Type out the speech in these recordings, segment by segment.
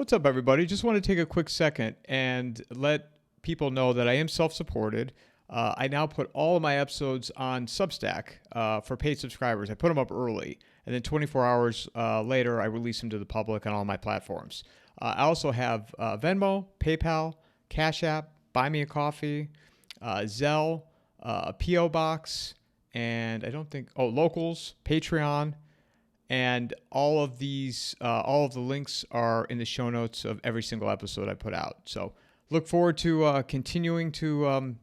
What's up, everybody? Just want to take a quick second and let people know that I am self-supported. I now put all of my episodes on Substack for paid subscribers. I put them up early, and then 24 hours later, I release them to the public on all my platforms. I also have Venmo, PayPal, Cash App, Buy Me a Coffee, Zelle, a P.O. Box, and I don't think, Locals, Patreon. And all of the links are in the show notes of every single episode I put out. So look forward to continuing to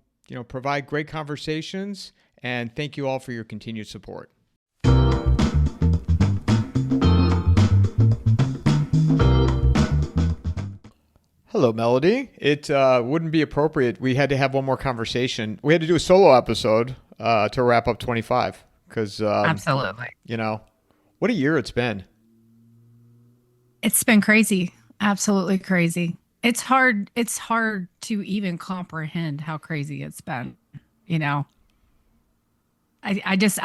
provide great conversations. And thank you all for your continued support. Hello, Melody. It wouldn't be appropriate. We had to have one more conversation. We had to do a solo episode to wrap up 25 because Absolutely. What a year it's been. It's been crazy. Absolutely crazy. It's hard to even comprehend how crazy it's been. You know, I just,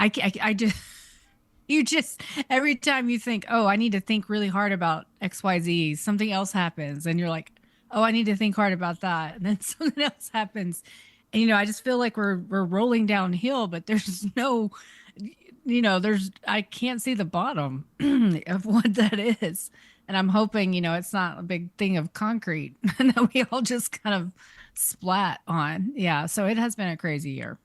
you just, every time you think, oh, I need to think really hard about XYZ, something else happens. And you're like, oh, I need to think hard about that. And then something else happens. And, I just feel like we're rolling downhill, but there's no, I can't see the bottom of what that is. And I'm hoping, it's not a big thing of concrete that we all just kind of splat on. Yeah. So it has been a crazy year,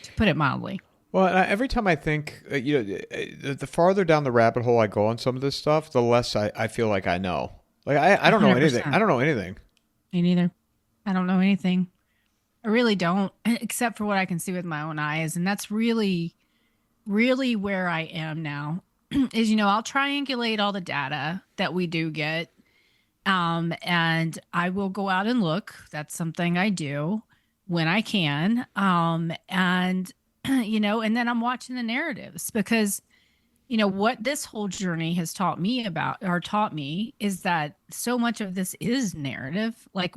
to put it mildly. Well, every time I think, the farther down the rabbit hole I go on some of this stuff, the less I feel like I know. Like, I don't know anything. 100%. I don't know anything. Me neither. I don't know anything. I really don't, except for what I can see with my own eyes. And that's really where I am now is, I'll triangulate all the data that we do get. And I will go out and look. That's something I do when I can. And then I'm watching the narratives because, what this whole journey has taught me is that so much of this is narrative. Like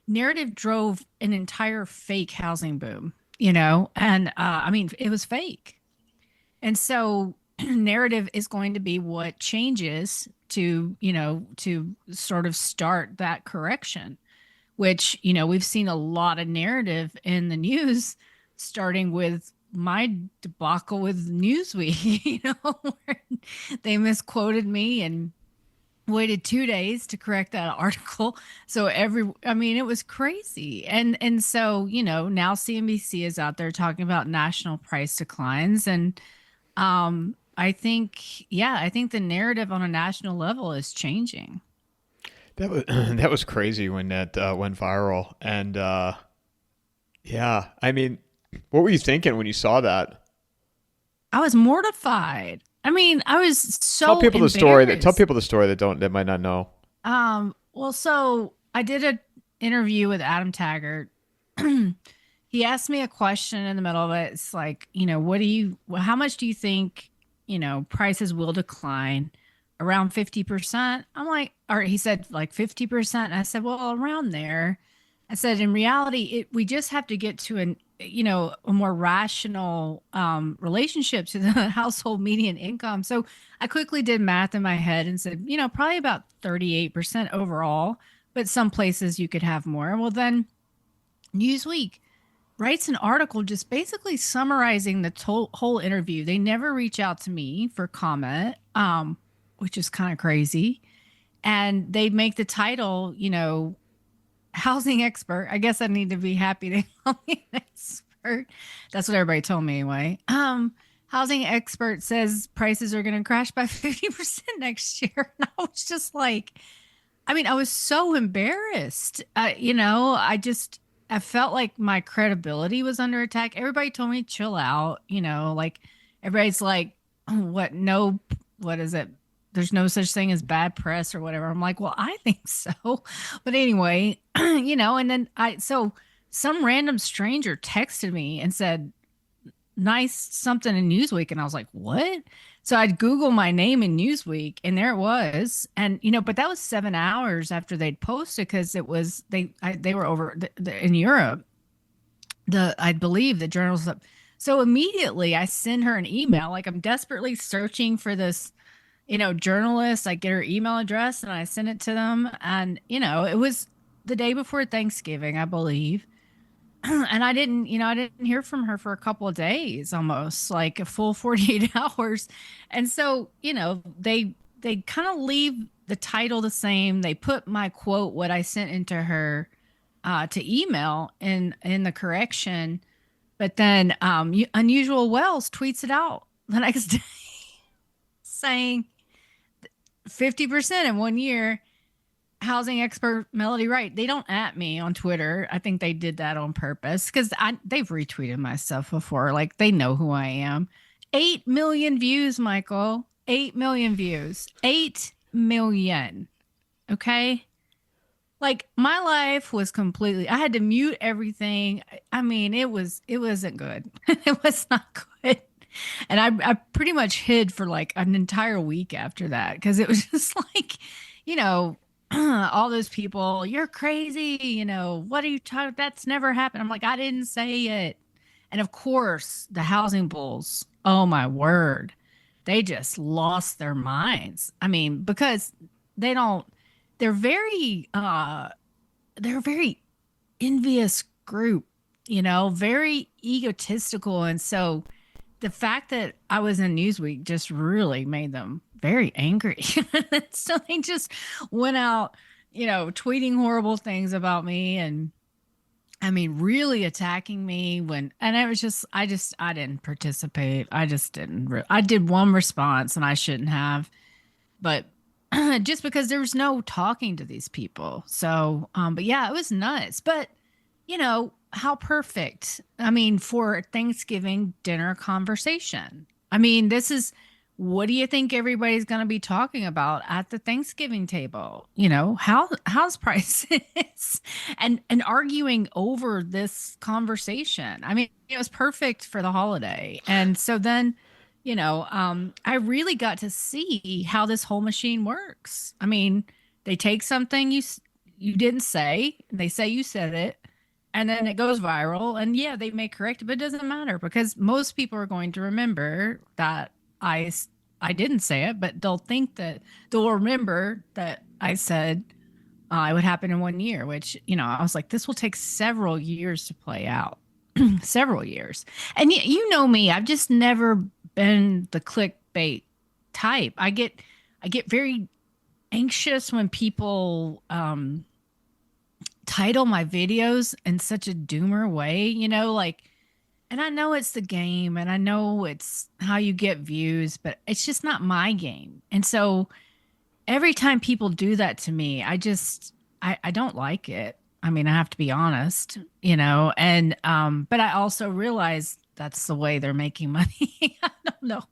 narrative drove an entire fake housing boom, and it was fake. And so narrative is going to be what changes to sort of start that correction, which, we've seen a lot of narrative in the news, starting with my debacle with Newsweek, where they misquoted me and waited 2 days to correct that article. So it was crazy. And so, now CNBC is out there talking about national price declines. And I think the narrative on a national level is changing. That was crazy when that went viral. And what were you thinking when you saw that? I was mortified. I was so tell people embarrassed. the story that might not know. Well, so I did an interview with Adam Taggart. He asked me a question in the middle of it. It's like, how much do you think, prices will decline? Around 50%. I'm like, or he said like 50%. I said, well, around there. I said, in reality, we just have to get to a more rational relationship to the household median income. So I quickly did math in my head and said, probably about 38% overall, but some places you could have more. Well, then Newsweek writes an article just basically summarizing the whole interview. They never reach out to me for comment, which is kind of crazy. And they make the title, housing expert. I guess I need to be happy to call me an expert. That's what everybody told me anyway. Housing expert says prices are going to crash by 50% next year. And I was just like, I was so embarrassed. I felt like my credibility was under attack. Everybody told me chill out, like everybody's like, what is it? There's no such thing as bad press or whatever. I'm like, well, I think so. But anyway, and then so some random stranger texted me and said, nice something in Newsweek. And I was like, what? So I'd Google my name in Newsweek and there it was. And, but that was 7 hours after they'd posted because it was, they were over in Europe. I believe the journals. So immediately I send her an email, like I'm desperately searching for this journalists. I get her email address and I send it to them. And, it was the day before Thanksgiving, I believe. And I didn't hear from her for a couple of days, almost like a full 48 hours. And so, they kind of leave the title the same. They put my quote, what I sent into her to email in the correction. But then Unusual Wells tweets it out the next day saying 50% in 1 year. Housing expert Melody Wright. They don't at me on Twitter. I think they did that on purpose because they've retweeted my stuff before. Like they know who I am. 8 million views, Michael. 8 million views. 8 million. Okay. Like my life was completely, I had to mute everything. I mean, it wasn't good. It was not good. And I pretty much hid for like an entire week after that because it was just like, all those people, you're crazy. What are you talking? That's never happened. I'm like, I didn't say it. And of course, the housing bulls, oh my word, they just lost their minds. I mean, because they don't, they're they're a very envious group, very egotistical. And so the fact that I was in Newsweek just really made them very angry. So they just went out, tweeting horrible things about me and I mean, really attacking me and it was just, I didn't participate. I just didn't, I did one response and I shouldn't have, but just because there was no talking to these people. So, but yeah, it was nuts, but how perfect. I mean, for a Thanksgiving dinner conversation. I mean, what do you think everybody's going to be talking about at the Thanksgiving table? House prices and arguing over this conversation. I mean, it was perfect for the holiday. And so then, I really got to see how this whole machine works. I mean, they take something you didn't say, they say you said it, and then it goes viral. And yeah, they may correct it, but it doesn't matter because most people are going to remember that I didn't say it, but they'll remember that I said it would happen in 1 year, which, I was like, this will take several years to play out, several years. And you know me, I've just never been the clickbait type. I get very anxious when people title my videos in such a doomer way, and I know it's the game and I know it's how you get views, but it's just not my game. And so every time people do that to me, I don't like it. I mean, I have to be honest, and but I also realize that's the way they're making money. I don't know.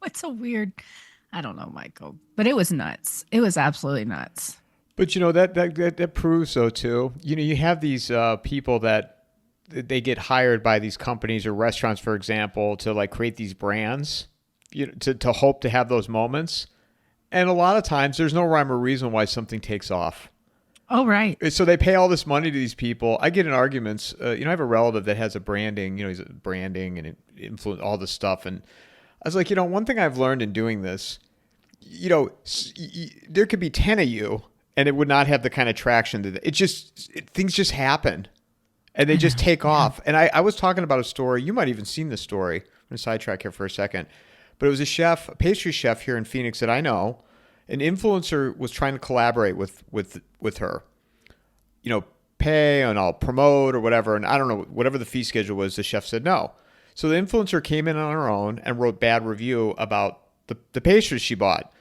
I don't know, Michael, but it was nuts. It was absolutely nuts. But that proves so too. You have these people that they get hired by these companies or restaurants, for example, to like create these brands, to hope to have those moments. And a lot of times there's no rhyme or reason why something takes off. Oh, right. So they pay all this money to these people. I get in arguments. I have a relative that has a branding, he's a branding and influence all this stuff. And I was like, one thing I've learned in doing this, there could be 10 of you and it would not have the kind of traction that things just happen. And they just take off. And I was talking about a story. You might have even seen this story. I'm going to sidetrack here for a second. But it was a pastry chef here in Phoenix that I know. An influencer was trying to collaborate with her. Pay and I'll promote or whatever. And I don't know, whatever the fee schedule was, the chef said no. So the influencer came in on her own and wrote bad review about the pastries she bought.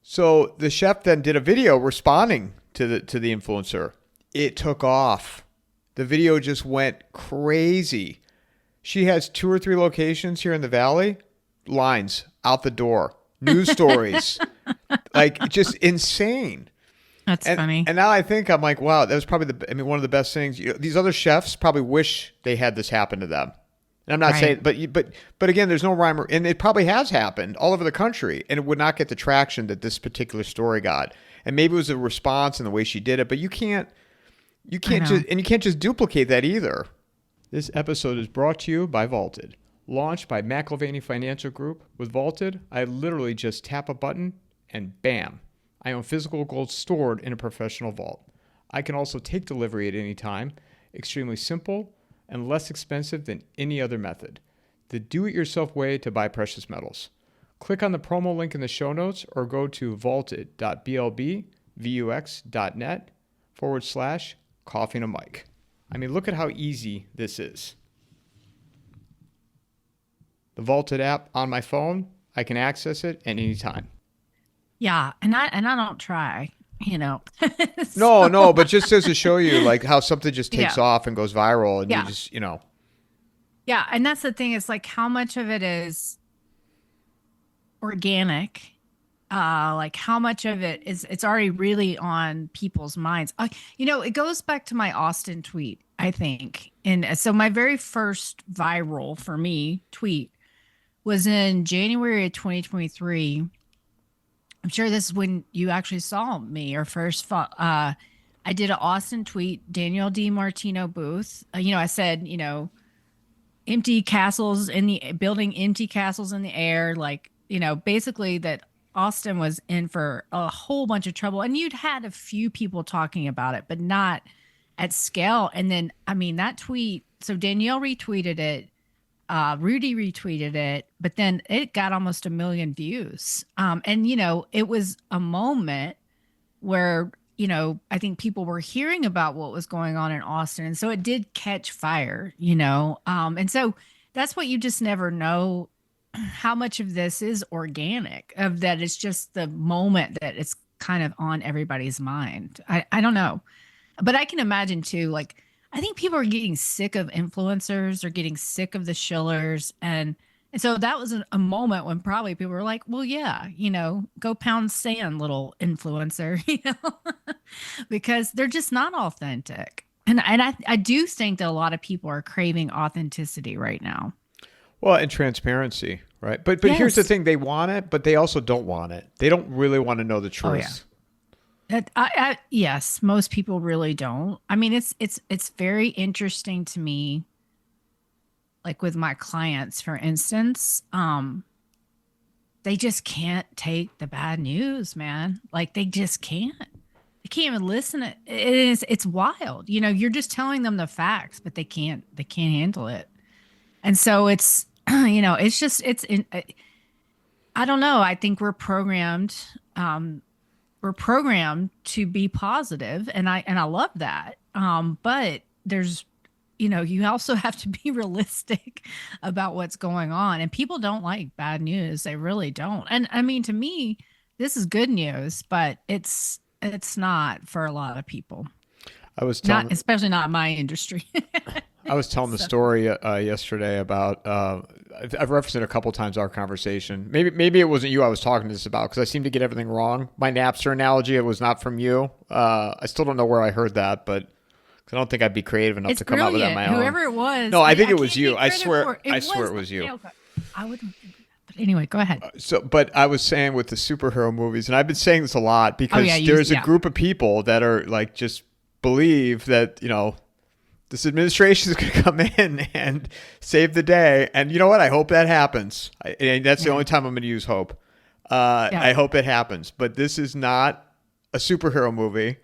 So the chef then did a video responding to the influencer. It took off. The video just went crazy. She has 2 or 3 locations here in the Valley. Lines out the door. News stories. Like, just insane. That's funny. And now I'm like, wow, that was probably one of the best things. These other chefs probably wish they had this happen to them. And I'm not saying, but again, there's no rhyme and it probably has happened all over the country, and it would not get the traction that this particular story got. And maybe it was a response and the way she did it, but you can't just duplicate that either. This episode is brought to you by Vaulted. Launched by McIlvaney Financial Group. With Vaulted, I literally just tap a button and bam, I own physical gold stored in a professional vault. I can also take delivery at any time, extremely simple and less expensive than any other method. The do-it-yourself way to buy precious metals. Click on the promo link in the show notes or go to vaulted.blbvux.net/coffeeandamike. I mean, look at how easy this is. The Vaulted app on my phone, I can access it at any time. Yeah, and I don't try, you know. No, but just as to show you like how something just takes Yeah. off and goes viral and you Yeah. just, Yeah, and that's the thing, is like how much of it is organic, like how much of it is it's already really on people's minds. It goes back to my Austin tweet, I think. And so my very first viral for me tweet was in January of 2023. I'm sure this is when you actually saw me or first I did an Austin tweet, Daniel DiMartino booth. I said, empty castles in the building, empty castles in the air, like, basically that Austin was in for a whole bunch of trouble. And you'd had a few people talking about it, but not at scale. And then, I mean, that tweet, so Danielle retweeted it, Rudy retweeted it, but then it got almost 1 million views. And, it was a moment where, I think people were hearing about what was going on in Austin. And so it did catch fire, and so that's what you just never know, how much of this is organic, of that it's just the moment that it's kind of on everybody's mind. I don't know, but I can imagine too, like, I think people are getting sick of influencers or getting sick of the shillers. And so that was a moment when probably people were like, well, yeah, go pound sand, little influencer, because they're just not authentic. And I do think that a lot of people are craving authenticity right now. well, and transparency, right? But here's the Yes. thing, they want it, but they also don't want it. They don't really want to know the Oh, yeah. truth. Yes, most people really don't. I mean, it's very interesting to me, like with my clients, for instance, they just can't take the bad news, man. Like they just can't. They can't even listen. It's wild. You're just telling them the facts, but they can't handle it. And so it's it's just I don't know. I think we're programmed to be positive, and I love that. But there's you also have to be realistic about what's going on, and people don't like bad news. They really don't. And I mean, to me, this is good news, but it's not for a lot of people. I was Not telling especially not my industry. I was telling the So, story yesterday about I've referenced it a couple times our conversation. Maybe it wasn't you I was talking to this about because I seem to get everything wrong. My Napster analogy, it was not from you. I still don't know where I heard that, but 'cause I don't think I'd be creative enough it's to come up with that on brilliant. my own. Whoever it was. No, I think it was can't you. get I credit swear. for it. I swear it was you. Okay. I wouldn't. But anyway, go ahead. So, but I was saying with the superhero movies, and I've been saying this a lot because yeah, there's a yeah. group of people that are like just believe that this administration is going to come in and save the day. And you know what? I hope that happens. And that's the Yeah. only time I'm going to use hope. Yeah. I hope it happens. But this is not a superhero movie.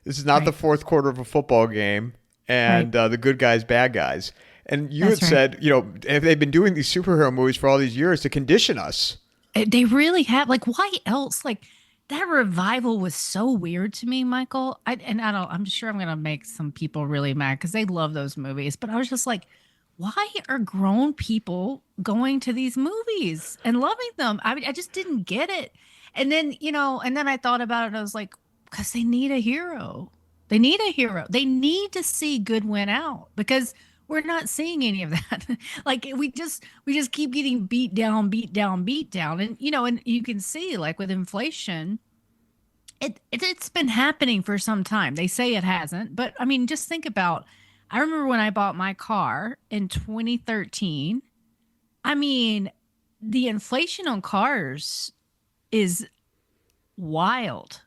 This is not the Right. fourth quarter of a football game and the good guys, bad guys. And you That's had right. said, have they been doing these superhero movies for all these years to condition us? They really have. Like, why else? Like, that revival was so weird to me, Michael. I don't. I'm sure I'm gonna make some people really mad because they love those movies. But I was just like, why are grown people going to these movies and loving them? I mean, I just didn't get it. And then and then I thought about it. And I was like, because they need a hero. They need a hero. They need to see good win out because we're not seeing any of that. Like we just keep getting beat down, beat down, beat down. And and you can see, like, with inflation, it's been happening for some time. They say it hasn't, but I mean, just think about, I remember when I bought my car in 2013. I mean, the inflation on cars is wild,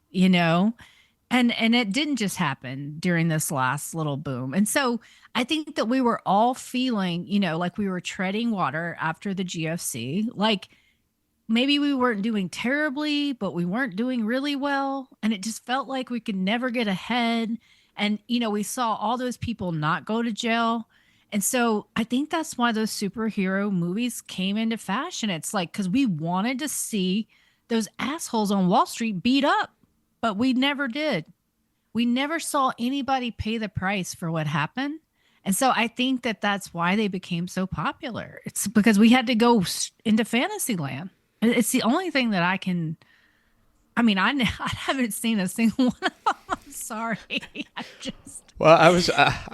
and it didn't just happen during this last little boom. And so I think that we were all feeling, like we were treading water after the GFC. Like, maybe we weren't doing terribly, but we weren't doing really well. And it just felt like we could never get ahead. And, we saw all those people not go to jail. And so I think that's why those superhero movies came into fashion. It's like, because we wanted to see those assholes on Wall Street beat up, but we never did. We never saw anybody pay the price for what happened. And so I think that that's why they became so popular. It's because we had to go into fantasy land. It's the only thing that I can. I mean, I haven't seen a single one of them. I'm sorry. I just. Well, I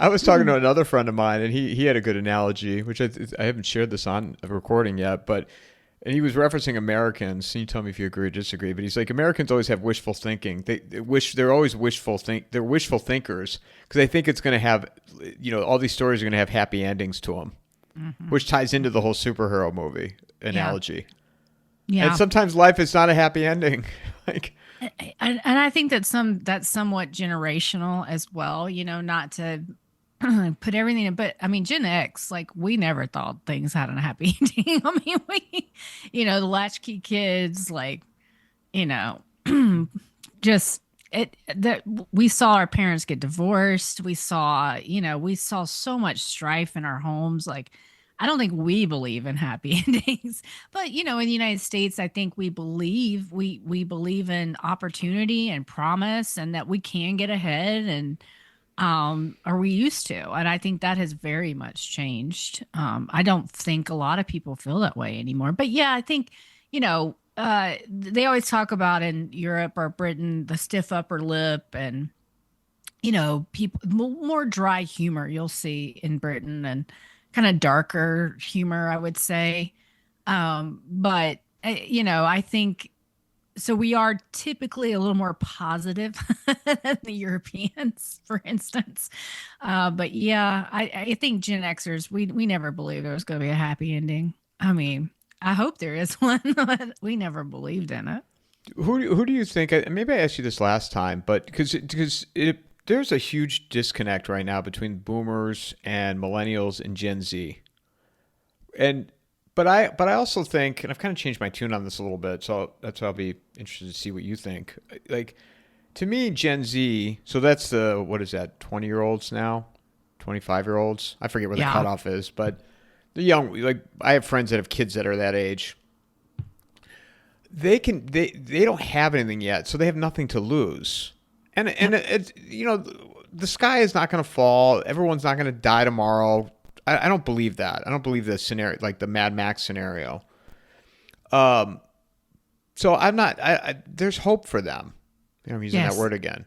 was talking to another friend of mine, and he had a good analogy, which I haven't shared this on a recording yet, but and he was referencing Americans. And you tell me if you agree or disagree. But he's like, Americans always have wishful thinking. They're always they're wishful thinkers because they think it's going to have, all these stories are going to have happy endings to them, which ties into the whole superhero movie analogy. Yeah. And sometimes life is not a happy ending. Like, and I think that that's somewhat generational as well. Not to put everything in, but I mean, Gen X, like we never thought things had a happy ending. I mean, the latchkey kids, like, just that we saw our parents get divorced. We saw so much strife in our homes. Like, I don't think we believe in happy endings, but in the United States, I think we believe in opportunity and promise, and that we can get ahead, and or we used to. And I think that has very much changed. I don't think a lot of people feel that way anymore. But yeah, I think, they always talk about in Europe or Britain, the stiff upper lip, and, people more dry humor you'll see in Britain, and kind of darker humor, I would say. But, I think so we are typically a little more positive than the Europeans, for instance. But yeah, I think Gen Xers, we never believed there was going to be a happy ending. I mean, I hope there is one, but we never believed in it. Who do you think? Maybe I asked you this last time, but because there's a huge disconnect right now between boomers and millennials and Gen Z, but I also think, and I've kind of changed my tune on this a little bit, so that's why I'll be interested to see what you think. Like, to me, Gen Z, so that's what is that, 20-year-olds now, 25-year-olds? I forget where the cutoff is, but the young, like I have friends that have kids that are that age. They don't have anything yet, so they have nothing to lose. And it's, the sky is not going to fall. Everyone's not going to die tomorrow. I don't believe that. I don't believe the scenario, like the Mad Max scenario. So I'm not. There's hope for them. I'm using that word again.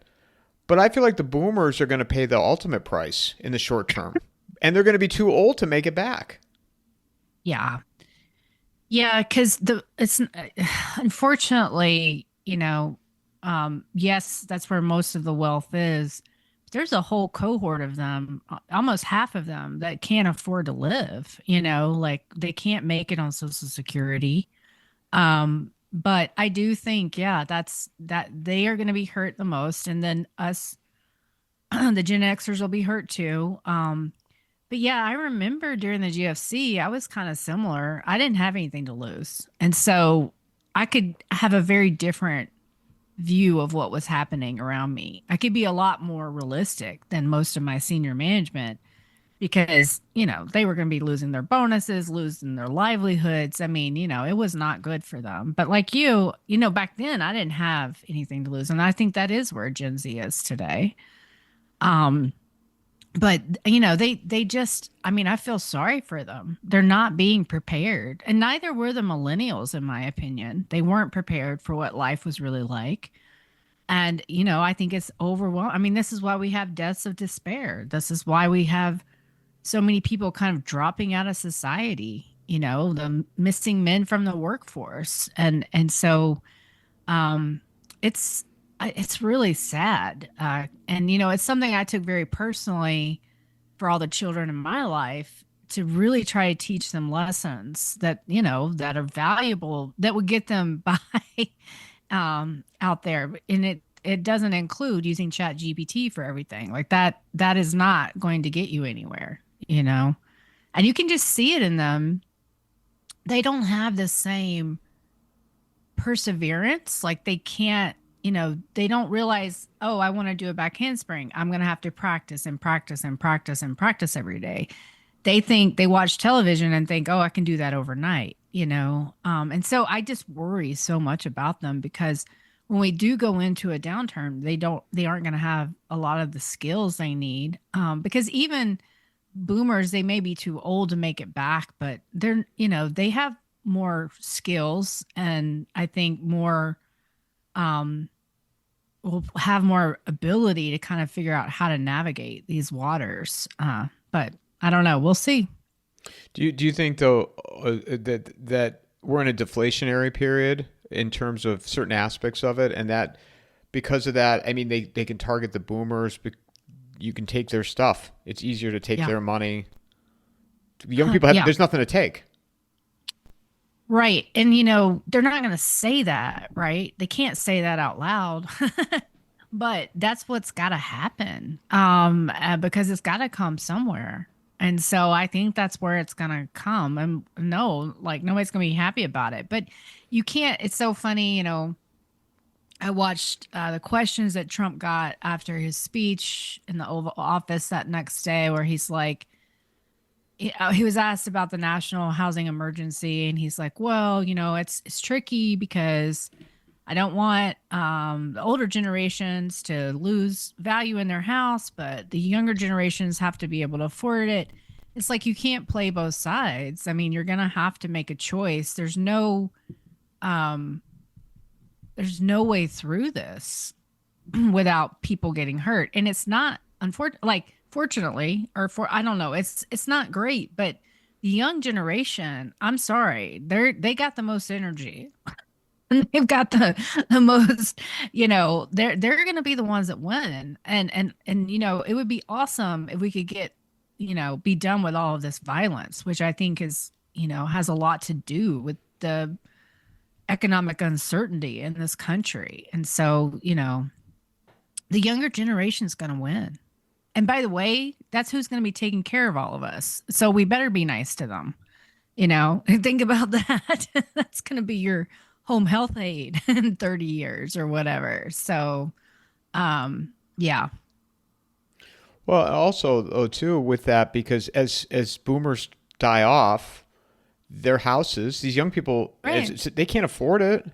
But I feel like the boomers are going to pay the ultimate price in the short term, and they're going to be too old to make it back. Yeah. Yeah, because it's unfortunately, yes, that's where most of the wealth is. There's a whole cohort of them, almost half of them, that can't afford to live. Like they can't make it on Social Security. But I do think, that they are going to be hurt the most, and then us, the Gen Xers, will be hurt too. But yeah, I remember during the GFC, I was kind of similar. I didn't have anything to lose. And so I could have a very different view of what was happening around me. I could be a lot more realistic than most of my senior management because, they were going to be losing their bonuses, losing their livelihoods. I mean, it was not good for them. But like back then I didn't have anything to lose. And I think that is where Gen Z is today. But they just, I mean, I feel sorry for them. They're not being prepared, and neither were the millennials, in my opinion. They weren't prepared for what life was really like. And I think it's overwhelming. I mean, this is why we have deaths of despair. This is why we have so many people kind of dropping out of society, the missing men from the workforce. And so it's really sad. And, it's something I took very personally for all the children in my life, to really try to teach them lessons that, that are valuable, that would get them by out there. And it doesn't include using Chat GPT for everything like that. That is not going to get you anywhere, and you can just see it in them. They don't have the same perseverance. Like they can't, they don't realize, oh, I want to do a back handspring. I'm going to have to practice and practice and practice and practice every day. They think they watch television and think, oh, I can do that overnight, and so I just worry so much about them because when we do go into a downturn, they aren't going to have a lot of the skills they need. Because even boomers, they may be too old to make it back, but they have more skills, and I think more will have more ability to kind of figure out how to navigate these waters. But I don't know. We'll see. Do you think though that we're in a deflationary period in terms of certain aspects of it, and that because of that, I mean, they can target the boomers. You can take their stuff. It's easier to take their money. Young people there's nothing to take. Right. And, they're not going to say that, right? They can't say that out loud, but that's what's got to happen because it's got to come somewhere. And so I think that's where it's going to come. And no, like nobody's going to be happy about it. But you can't. It's so funny, I watched the questions that Trump got after his speech in the Oval Office that next day, where he's like, he was asked about the national housing emergency, and he's like, well, it's tricky because I don't want the older generations to lose value in their house, but the younger generations have to be able to afford it. It's like you can't play both sides. I mean, you're going to have to make a choice. There's no way through this without people getting hurt. And it's not fortunately, or I don't know, it's not great, but the young generation, I'm sorry, they got the most energy. And they've got the most, they're going to be the ones that win. And it would be awesome if we could get, be done with all of this violence, which I think is, has a lot to do with the economic uncertainty in this country. And so, the younger generation is going to win. And by the way, that's who's going to be taking care of all of us. So we better be nice to them, think about that. That's going to be your home health aide in 30 years or whatever. So, yeah. Well, also too with that, because as boomers die off, their houses, these young people, Right. they can't afford it.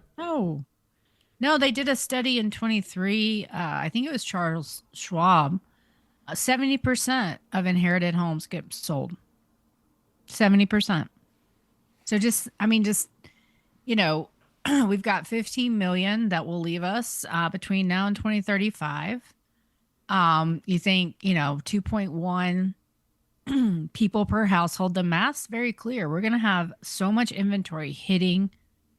No, they did a study in 23. I think it was Charles Schwab. 70% of inherited homes get sold. 70%. So we've got 15 million that will leave us between now and 2035. You think, 2.1 people per household. The math's very clear. We're going to have so much inventory hitting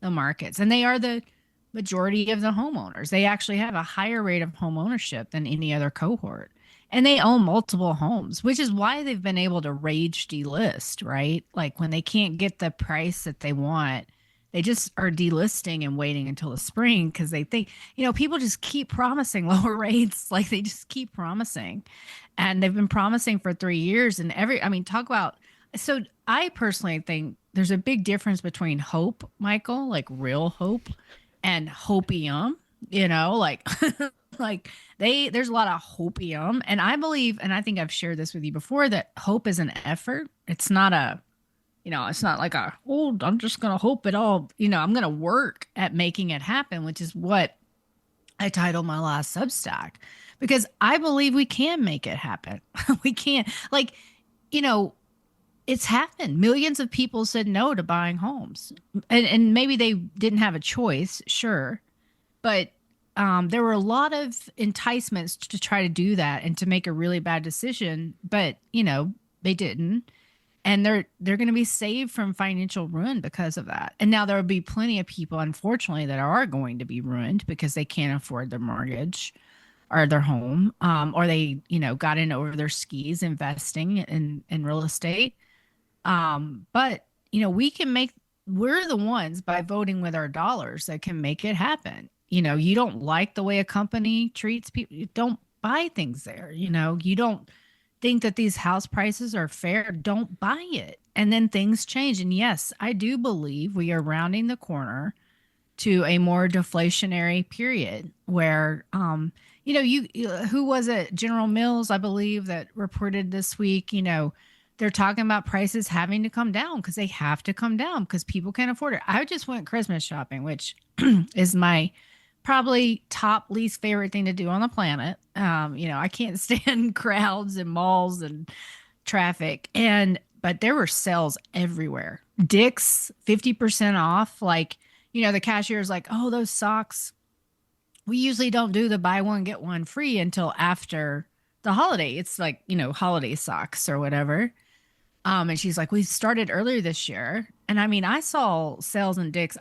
the markets, and they are the majority of the homeowners. They actually have a higher rate of home ownership than any other cohort. And they own multiple homes, which is why they've been able to rage delist, right? Like when they can't get the price that they want, they just are delisting and waiting until the spring because they think, people just keep promising lower rates. Like they just keep promising. And they've been promising for 3 years. And talk about. So I personally think there's a big difference between hope, Michael, like real hope, and hopium, like like there's a lot of hopium. And I believe, and I think I've shared this with you before, that hope is an effort. It's not it's not like I'm just going to hope it all, I'm going to work at making it happen, which is what I titled my last Substack, because I believe we can make it happen. We can, it's happened. Millions of people said no to buying homes, and maybe they didn't have a choice, sure, but there were a lot of enticements to try to do that and to make a really bad decision, but they didn't, and they're going to be saved from financial ruin because of that. And now there will be plenty of people, unfortunately, that are going to be ruined because they can't afford their mortgage or their home, or they got in over their skis investing in real estate. But we're the ones, by voting with our dollars, that can make it happen. You don't like the way a company treats people, you don't buy things there. You don't think that these house prices are fair, don't buy it. And then things change. And yes, I do believe we are rounding the corner to a more deflationary period where, who was it? General Mills, I believe, that reported this week, they're talking about prices having to come down because they have to come down because people can't afford it. I just went Christmas shopping, which is my probably top least favorite thing to do on the planet. I can't stand crowds and malls and traffic. But there were sales everywhere. Dick's 50% off. Like, the cashier is like, oh, those socks. We usually don't do the buy one, get one free until after the holiday. It's like, holiday socks or whatever. And she's like, we started earlier this year. And I mean, I saw sales in Dick's.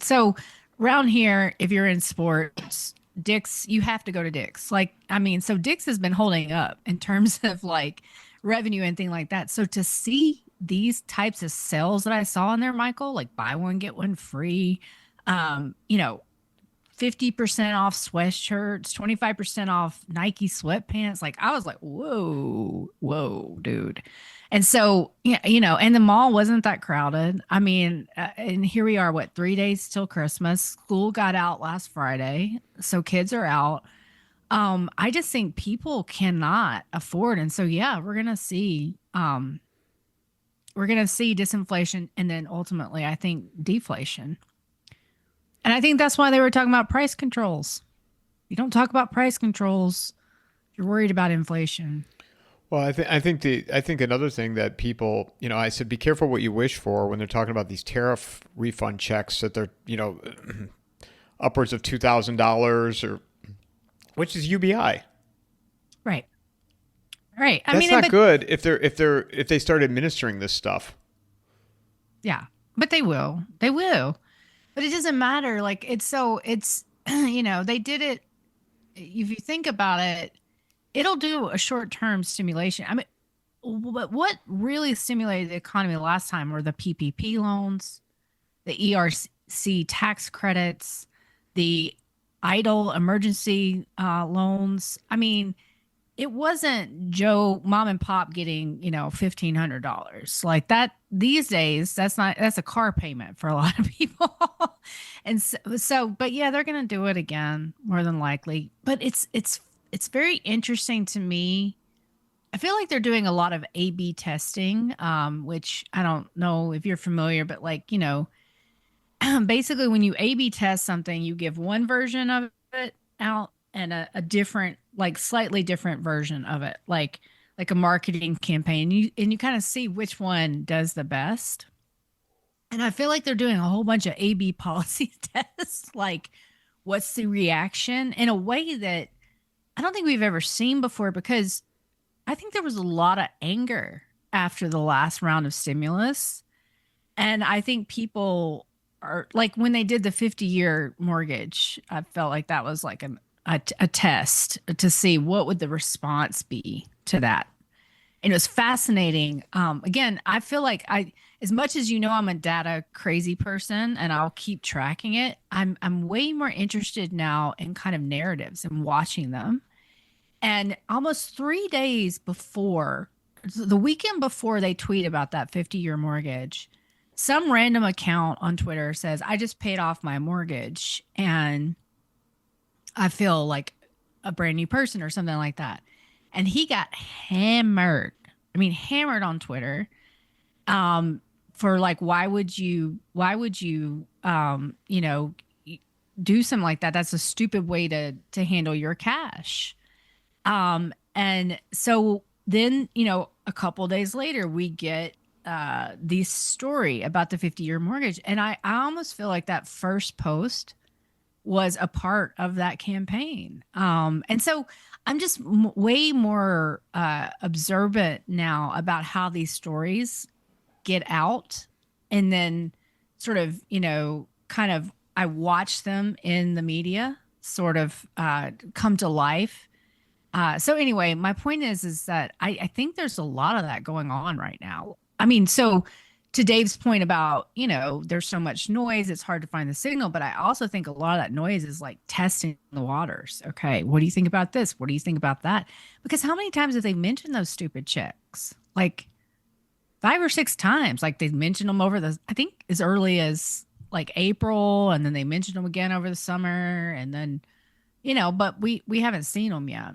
So around here, if you're in sports, Dick's, you have to go to Dick's. So Dick's has been holding up in terms of like revenue and thing like that. So to see these types of sales that I saw in there, Michael, like buy one, get one free, 50% off sweatshirts, 25% off Nike sweatpants. Like I was like, whoa, dude. And so, and the mall wasn't that crowded. I mean, and here we are, 3 days till Christmas. School got out last Friday. So kids are out. I just think people cannot afford. And so, yeah, we're going to see disinflation and then ultimately, I think deflation. And I think that's why they were talking about price controls. You don't talk about price controls, you're worried about inflation. Well, I think another thing that people, I said, be careful what you wish for when they're talking about these tariff refund checks that they're, upwards of $2,000 or, which is UBI. Right. That's not good if they start administering this stuff. Yeah, but they will. But it doesn't matter. Like they did it. If you think about it, it'll do a short-term stimulation. I mean, what really stimulated the economy last time were the PPP loans, the ERC tax credits, the EIDL emergency loans. I mean, it wasn't Joe mom and pop getting, $1,500 like that these days. That's a car payment for a lot of people. And but yeah, they're going to do it again, more than likely. But it's very interesting to me. I feel like they're doing a lot of A/B testing, which I don't know if you're familiar, but basically when you A/B test something, you give one version of it out and a different, slightly different version of it, like a marketing campaign. You kind of see which one does the best. And I feel like they're doing a whole bunch of A/B policy tests, like what's the reaction in a way that I don't think we've ever seen before, because I think there was a lot of anger after the last round of stimulus. And I think people are like, when they did the 50-year mortgage, I felt like that was like a test to see what would the response be to that. And it was fascinating. Again, I feel like as much as I'm a data crazy person and I'll keep tracking it, I'm way more interested now in kind of narratives and watching them. And almost 3 days before, the weekend before they tweet about that 50-year mortgage, some random account on Twitter says, I just paid off my mortgage and I feel like a brand new person or something like that. And he got hammered. I mean, hammered on Twitter for why would you do something like that? That's a stupid way to handle your cash. And so then, a couple days later, we get this story about the 50-year mortgage. And I almost feel like that first post was a part of that campaign. And so I'm just way more observant now about how these stories get out, and then sort of, I watch them in the media sort of come to life. So anyway, my point is that I think there's a lot of that going on right now. I mean, so to Dave's point about, there's so much noise, it's hard to find the signal. But I also think a lot of that noise is like testing the waters. Okay, what do you think about this? What do you think about that? Because how many times have they mentioned those stupid checks? Like 5 or 6 times. Like they've mentioned them over I think as early as like April, and then they mentioned them again over the summer, and then but we haven't seen them yet.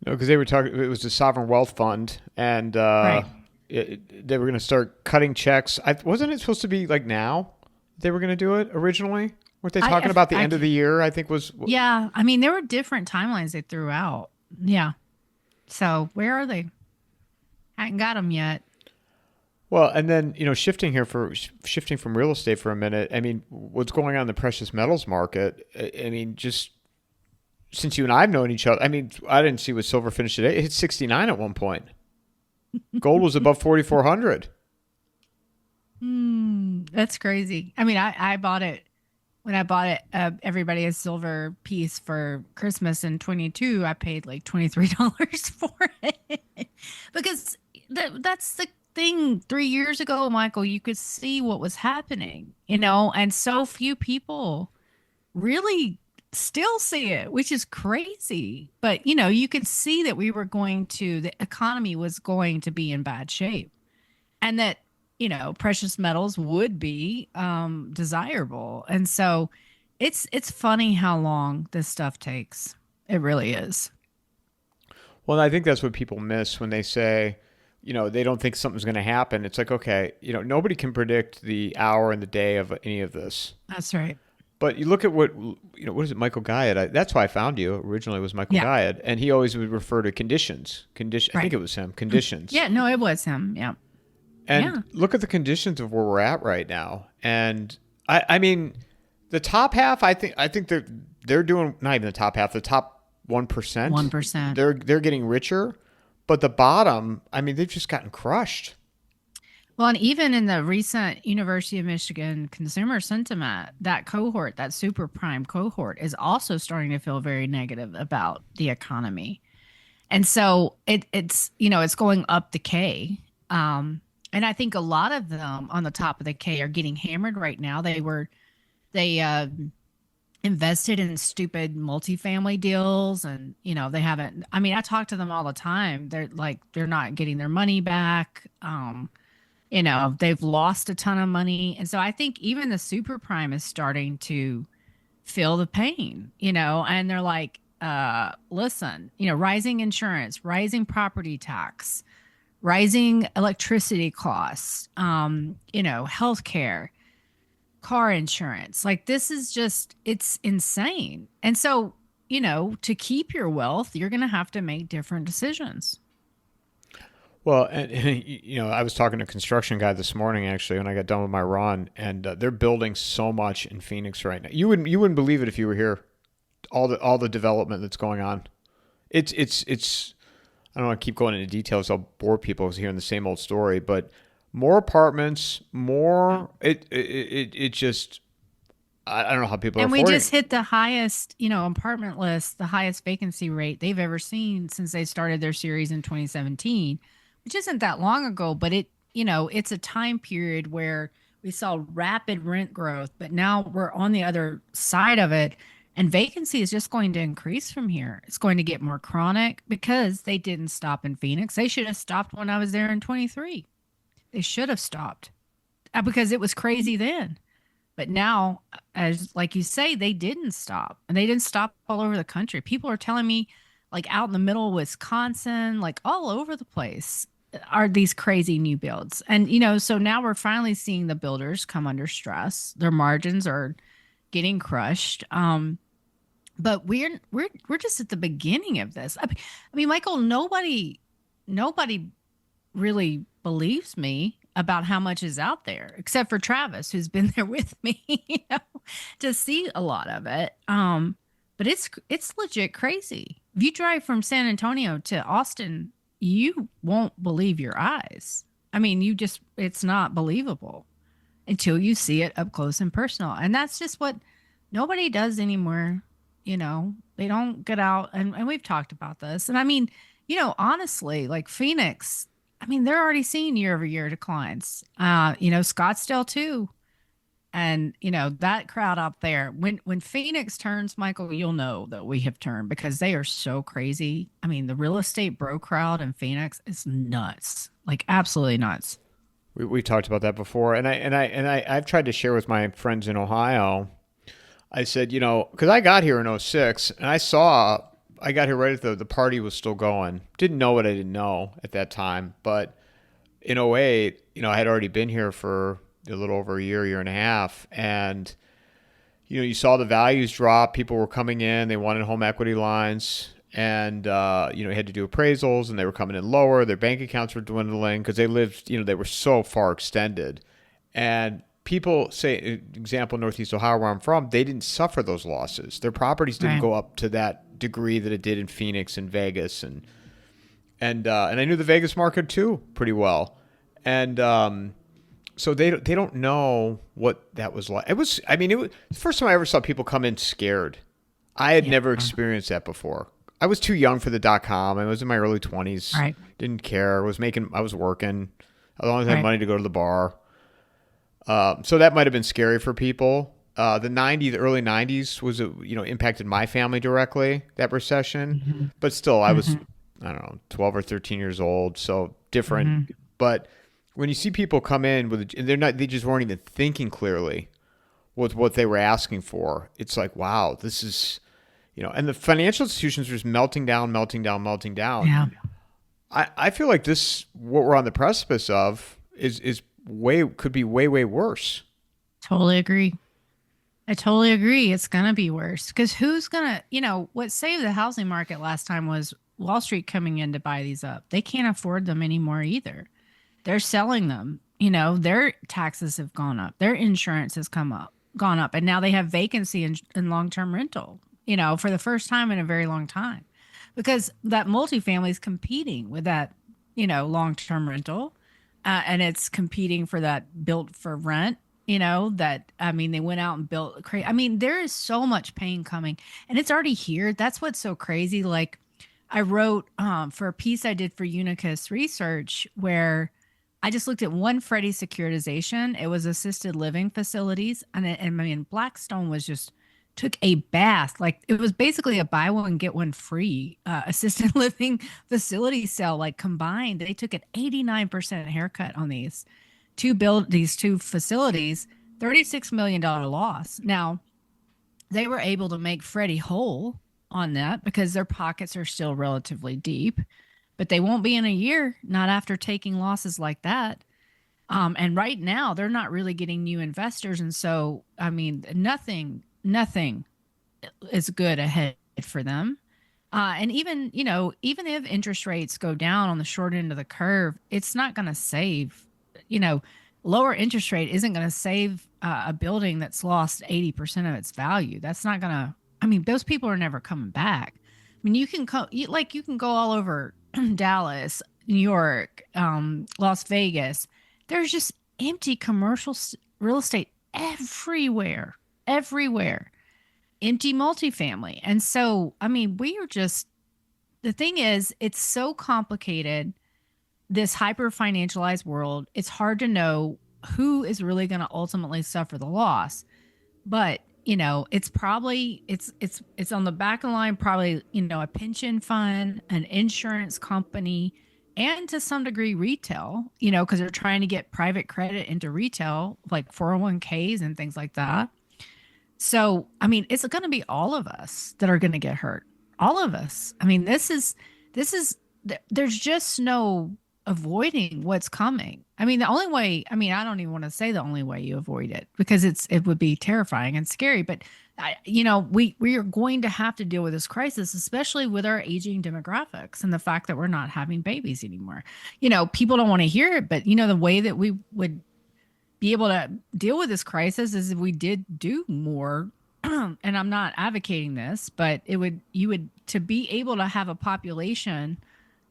No, because they were talking. It was the sovereign wealth fund, and Right. they were going to start cutting checks. Wasn't it supposed to be like now? They were going to do it originally. Weren't they talking about the end of the year? I think was. Yeah, I mean there were different timelines they threw out. Yeah. So where are they? Hadn't got them yet. Well, and then shifting from real estate for a minute. I mean, what's going on in the precious metals market? I mean, just since you and I've known each other, I mean, I didn't see what silver finished today. It hit 69 at one point. Gold was above 4,400. That's crazy. I mean, I bought it when I bought it. Everybody a silver piece for Christmas in 22. I paid like $23 for it because that's the thing. 3 years ago, Michael, you could see what was happening, and so few people really still see it, which is crazy. But you could see that the economy was going to be in bad shape, and that precious metals would be desirable. And so it's funny how long this stuff takes. It really is. Well, I think that's what people miss when they say, they don't think something's going to happen. It's like, okay, nobody can predict the hour and the day of any of this. That's right. But you look at what is it, Michael Guyad? That's why I found you. Originally, it was Michael Yeah. Guyad, and he always would refer to conditions. I think Right. it was him. Conditions. Yeah, no, it was him. Yeah. And Yeah. look at the conditions of where we're at right now. And I mean, the top half, I think they're doing, not even the top half, the top 1%. 1%. They're getting richer, but the bottom, I mean, they've just gotten crushed. Well, and even in the recent University of Michigan consumer sentiment, that cohort, that super prime cohort, is also starting to feel very negative about the economy. And so it's going up the K. And I think a lot of them on the top of the K are getting hammered right now. They invested in stupid multifamily deals, and they haven't. I mean, I talk to them all the time. They're not getting their money back. They've lost a ton of money, and so I think even the super prime is starting to feel the pain. And they're like, listen, rising insurance, rising property tax, rising electricity costs, healthcare, car insurance. Like this is it's insane. And so, to keep your wealth, you're going to have to make different decisions. Well, and I was talking to a construction guy this morning actually when I got done with my run, and they're building so much in Phoenix right now. You wouldn't believe it if you were here. All the development that's going on. It's I don't want to keep going into details. I'll bore people hearing the same old story, but more apartments, more it just I don't know how people are And we affording. just hit the highest, apartment list, the highest vacancy rate they've ever seen since they started their series in 2017, which isn't that long ago, but it's a time period where we saw rapid rent growth, but now we're on the other side of it. And vacancy is just going to increase from here. It's going to get more chronic because they didn't stop in Phoenix. They should have stopped when I was there in 23. They should have stopped because it was crazy then. But now, as like you say, they didn't stop, and they didn't stop all over the country. People are telling me, like out in the middle of Wisconsin, like all over the place, are these crazy new builds. And so now we're finally seeing the builders come under stress. Their margins are getting crushed. But we're just at the beginning of this. I mean, Michael, nobody really believes me about how much is out there, except for Travis, who's been there with me, to see a lot of it. But it's legit crazy. If you drive from San Antonio to Austin, you won't believe your eyes. I mean, it's not believable until you see it up close and personal. And that's just what nobody does anymore. They don't get out, and we've talked about this. And I mean, honestly, like Phoenix, I mean, they're already seeing year-over-year declines. Scottsdale too. And that crowd out there, when Phoenix turns, Michael, you'll know that we have turned because they are so crazy. I mean, the real estate bro crowd in Phoenix is nuts, like absolutely nuts. We talked about that before, I've tried to share with my friends in Ohio. I said, because I got here in '06, and I got here right at the party was still going. Didn't know what I didn't know at that time, but in '08, I had already been here for a little over a year and a half, and you saw the values drop. People were coming in, they wanted home equity lines, and you had to do appraisals, and they were coming in lower. Their bank accounts were dwindling because they lived, they were so far extended. And people say, example, Northeast Ohio, where I'm from, they didn't suffer those losses. Their properties didn't Right. go up to that degree that it did in Phoenix and Vegas, and I knew the Vegas market too pretty well, and so they don't know what that was like. It was, I mean, it was the first time I ever saw people come in scared. I had Yeah. never experienced that before. I was too young for the .com. I was in my early 20s. Right. Didn't care. I was working. As long as I had Right. money to go to the bar. So that might have been scary for people. The early '90s was, impacted my family directly, that recession. Mhm. But still, I was, Mhm. I don't know, 12 or 13 years old. So different. Mhm. But when you see people come in and they just weren't even thinking clearly with what they were asking for. It's like, wow, this is, and the financial institutions are just melting down, melting down, melting down. Yeah. I feel like what we're on the precipice of could be way, way worse. Totally agree. I totally agree. It's going to be worse because who's going to, what saved the housing market last time was Wall Street coming in to buy these up. They can't afford them anymore either. They're selling them. Their taxes have gone up. Their insurance has gone up. And now they have vacancy in long-term rental, for the first time in a very long time because that multifamily is competing with that, long-term rental. And it's competing for that built for rent, they went out and built I mean, there is so much pain coming and it's already here. That's what's so crazy. Like I wrote for a piece I did for Unicus Research where I just looked at one Freddie securitization. It was assisted living facilities. And Blackstone was just took a bath. Like it was basically a buy one, get one free assisted living facility sale. Like combined, they took an 89% haircut on these two facilities, $36 million loss. Now, they were able to make Freddie whole on that because their pockets are still relatively deep, but they won't be in a year, not after taking losses like that. And right now, they're not really getting new investors. And so, nothing is good ahead for them. And even if interest rates go down on the short end of the curve, it's not going to save, you know, lower interest rate isn't going to save a building that's lost 80% of its value. That's not going to, those people are never coming back. You can you can go all over Dallas, New York, Las Vegas. There's just empty real estate everywhere, empty multifamily. And so, we are just, the thing is, it's so complicated, this hyper financialized world. It's hard to know who is really going to ultimately suffer the loss. But, it's probably, it's on the back of the line, probably, a pension fund, an insurance company, and to some degree retail, because they're trying to get private credit into retail, like 401ks and things like that. So, it's going to be all of us that are going to get hurt. All of us. This is, there's just no avoiding what's coming. The only way, I don't even want to say the only way you avoid it because it would be terrifying and scary, but we are going to have to deal with this crisis, especially with our aging demographics and the fact that we're not having babies anymore. People don't want to hear it, but the way that we would be able to deal with this crisis is if we did do more. And I'm not advocating this, but to be able to have a population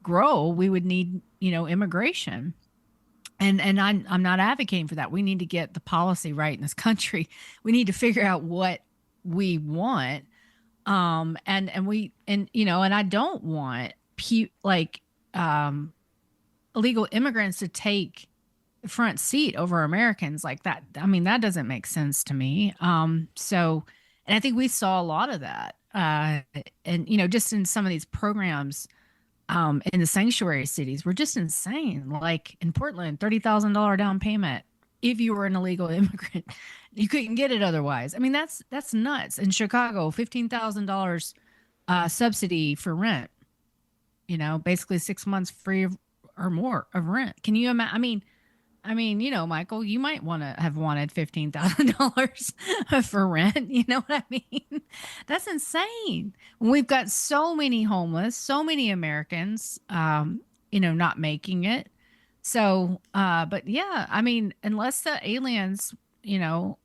grow, we would need, immigration. And I'm not advocating for that. We need to get the policy right in this country. We need to figure out what we want. And I don't want illegal immigrants to take the front seat over Americans like that. That doesn't make sense to me. And I think we saw a lot of that. And just in some of these programs, in the sanctuary cities were just insane. Like in Portland, $30,000 down payment if you were an illegal immigrant. You couldn't get it otherwise. I mean, that's nuts. In Chicago, $15,000 subsidy for rent. You know, basically 6 months free or more of rent. Can you imagine? Michael, you might want to have wanted $15,000 for rent. You know what I mean? That's insane. We've got so many homeless, so many Americans, not making it. So, but yeah, I mean, unless the aliens,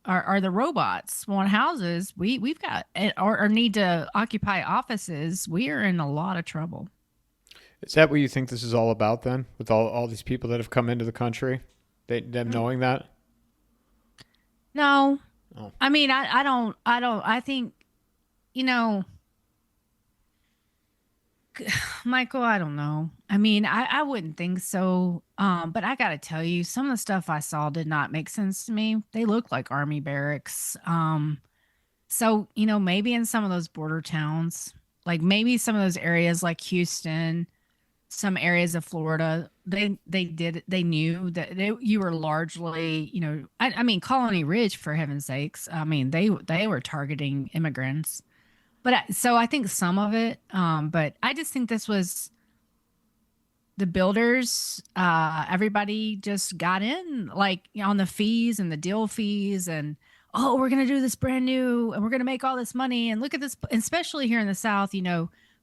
are the robots want houses, we've got or need to occupy offices, we are in a lot of trouble. Is that what you think this is all about then, with all these people that have come into the country? Them knowing that? No. Oh. I mean, I think, you know, Michael, I don't know. I mean, I wouldn't think so. But I gotta tell you, some of the stuff I saw did not make sense to me. They look like army barracks. So, maybe in some of those border towns, like maybe some of those areas like Houston, some areas of Florida, they knew that you were largely, I mean, Colony Ridge, for heaven's sakes. I mean, they were targeting immigrants, but so I think some of it, but I just think this was the builders, everybody just got in like on the fees and the deal fees and, oh, we're going to do this brand new and we're going to make all this money. And look at this, especially here in the South,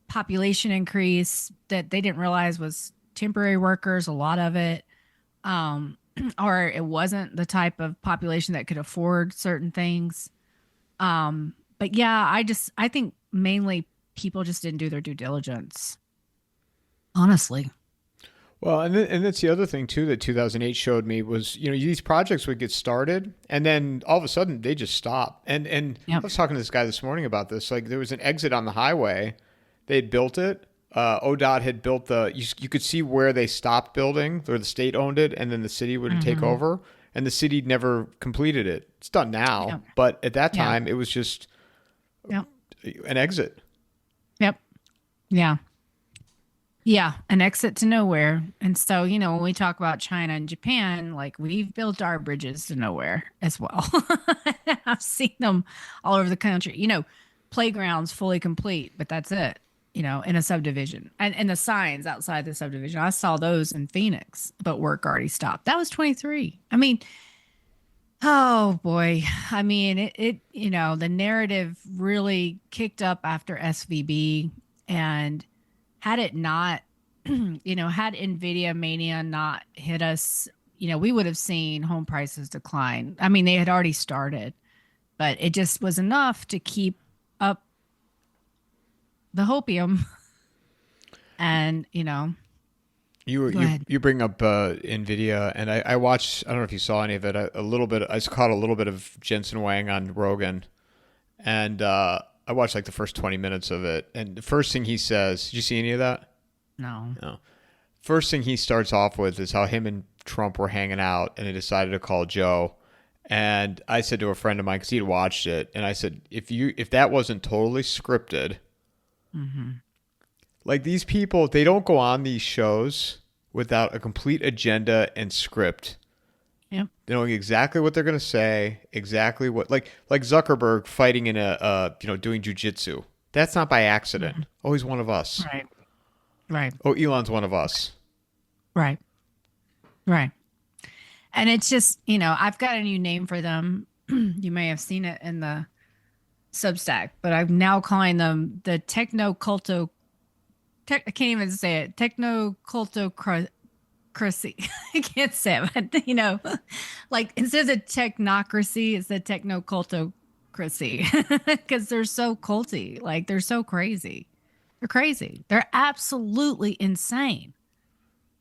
population increase that they didn't realize was temporary workers, a lot of it, or it wasn't the type of population that could afford certain things. But yeah, I think mainly people just didn't do their due diligence. Honestly. Well, and that's the other thing too that 2008 showed me was, these projects would get started and then all of a sudden they just stop. And Yep. I was talking to this guy this morning about this. Like there was an exit on the highway. They had built it. ODOT had built you could see where they stopped building, or the state owned it, and then the city would take over. And the city never completed it. It's done now, Yep. but at that time it was just Yep. an exit. Yep. Yeah. Yeah, an exit to nowhere. And so, when we talk about China and Japan, like we've built our bridges to nowhere as well. I've seen them all over the country. Playgrounds fully complete, but that's it, in a subdivision. And the signs outside the subdivision, I saw those in Phoenix, but work already stopped. That was 23. I mean, oh boy. I mean, the narrative really kicked up after SVB, and had it not, had Nvidia mania not hit us, we would have seen home prices decline. I mean, they had already started, but it just was enough to keep up the hopium. And, you bring up Nvidia, and I watched. I don't know if you saw any of it. A little bit. I caught a little bit of Jensen Huang on Rogan, and I watched like the first 20 minutes of it. And the first thing he says, did you see any of that? No. First thing he starts off with is how him and Trump were hanging out, and they decided to call Joe. And I said to a friend of mine, because he had watched it, and I said, if that wasn't totally scripted, like these people, they don't go on these shows without a complete agenda and script. Yep. They know exactly what they're going to say, exactly what, like Zuckerberg fighting in doing jujitsu. That's not by accident. Oh, he's one of us. Right. Oh, Elon's one of us. Right. And it's just, I've got a new name for them. You may have seen it in the Substack, but I'm now calling them the techno-culto. I can't even say it. Techno-cultocracy. I can't say it, but, like instead of the technocracy, it's the techno-cultocracy because they're so culty. Like they're so crazy. They're crazy. They're absolutely insane.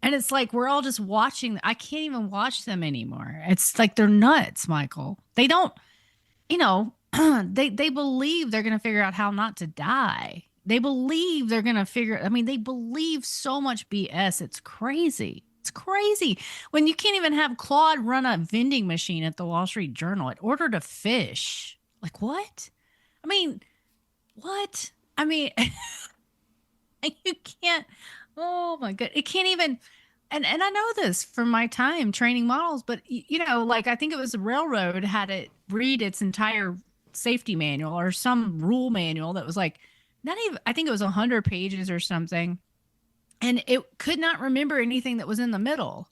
And it's like we're all just watching. I can't even watch them anymore. It's like they're nuts, Michael. They don't, they believe they're going to figure out how not to die. They believe they're going to they believe so much BS. It's crazy. It's crazy. When you can't even have Claude run a vending machine at the Wall Street Journal. It ordered a fish. Like what? I mean, what? I mean, you can't Oh my god, it can't even. And I know this from my time training models, but like I think it was the railroad had it read its entire safety manual or some rule manual that was like not even, I think it was 100 pages or something, and it could not remember anything that was in the middle.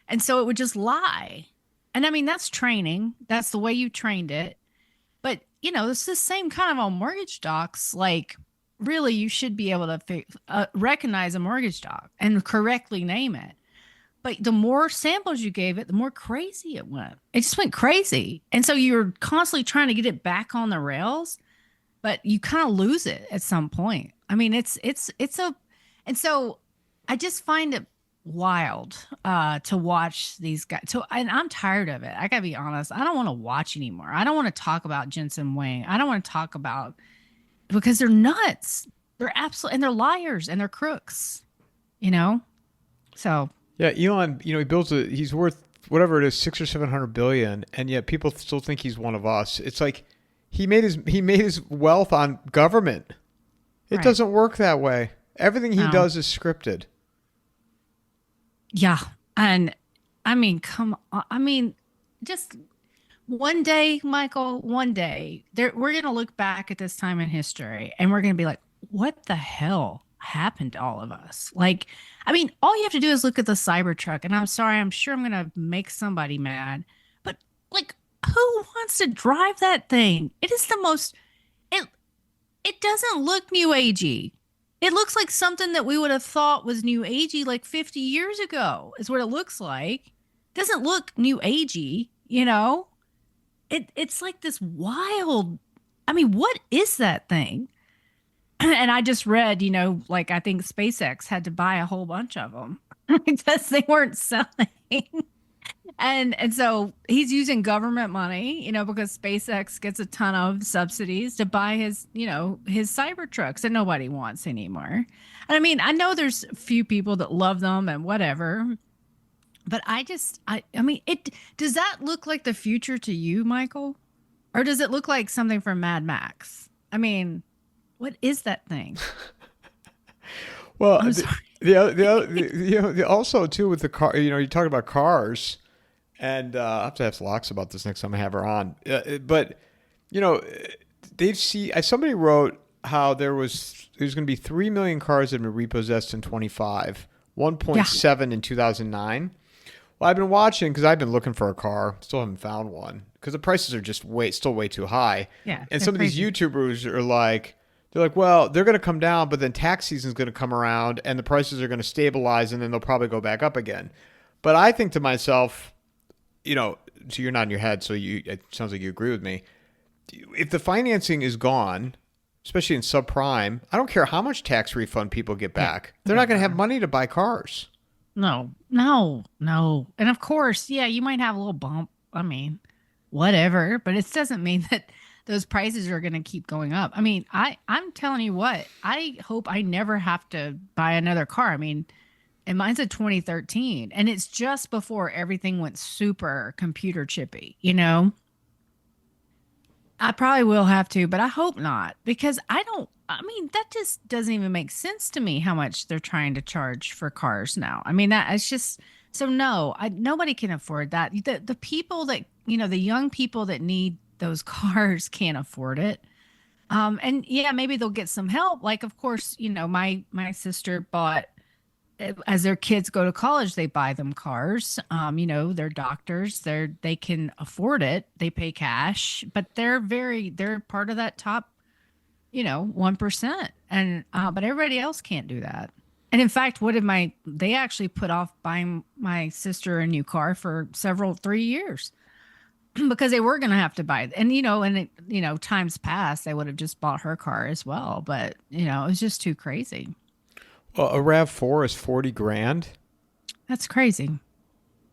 And so it would just lie. And I mean, that's training. That's the way you trained it. But, it's the same kind of on mortgage docs. Like, really, you should be able to recognize a mortgage doc and correctly name it. But the more samples you gave it, the more crazy it went. It just went crazy. And so you're constantly trying to get it back on the rails, but you kind of lose it at some point. I mean, and so I just find it wild to watch these guys. So, and I'm tired of it. I gotta be honest. I don't want to watch anymore. I don't want to talk about Jensen Wang. I don't want to talk about, because they're nuts. They're absolute, and they're liars and they're crooks. So Yeah, Elon, he's worth whatever it is, 600 or 700 billion, and yet people still think he's one of us. It's like he made his wealth on government. It right. doesn't work that way. Everything he No. does is scripted. Yeah. And I mean, come on. I mean, just one day, Michael, one day, we're going to look back at this time in history and we're going to be like, what the hell happened to all of us? Like, I mean, all you have to do is look at the Cybertruck. And I'm sorry, I'm sure I'm going to make somebody mad, but like, who wants to drive that thing? It is the most, it, it doesn't look new agey. It looks like something that we would have thought was new agey like 50 years ago, is what it looks like. It doesn't look new agey. It's like this wild. I mean, what is that thing? And I just read, like I think SpaceX had to buy a whole bunch of them because they weren't selling. And so he's using government money, because SpaceX gets a ton of subsidies to buy his Cybertrucks that nobody wants anymore. And I mean, I know there's a few people that love them and whatever, but I mean, does that look like the future to you, Michael? Or does it look like something from Mad Max? I mean, what is that thing? Well, I'm sorry. also too with the car, you talk about cars, and I have to ask Lox about this next time I have her on. But you know, somebody wrote how there's going to be 3 million cars that have been repossessed in 25, 1.7 in 2009. Well, I've been watching because I've been looking for a car, still haven't found one because the prices are just still way too high. Yeah, and they're some of these crazy. YouTubers are like. They're like, well, they're going to come down, but then tax season's going to come around and the prices are going to stabilize and then they'll probably go back up again. But I think to myself, so you're nodding your head, so it sounds like you agree with me. If the financing is gone, especially in subprime, I don't care how much tax refund people get back. They're not going to have money to buy cars. No, no, no. And of course, yeah, you might have a little bump. I mean, whatever, but it doesn't mean that those prices are going to keep going up. I mean, I'm telling you what, I hope I never have to buy another car. I mean, and mine's a 2013 and it's just before everything went super computer chippy. I probably will have to, but I hope not because I mean, that just doesn't even make sense to me how much they're trying to charge for cars now. I mean, that it's just so no, nobody can afford that. The people that, the young people that need those cars can't afford it. And yeah, maybe they'll get some help. Like, of course, my sister bought, as their kids go to college, they buy them cars. They're doctors. They can afford it. They pay cash, but they're part of that top, 1%. And but everybody else can't do that. And in fact, they actually put off buying my sister a new car for 3 years because they were going to have to buy it. And, times past, they would have just bought her car as well. But, it was just too crazy. Well, a RAV4 is 40 grand. That's crazy.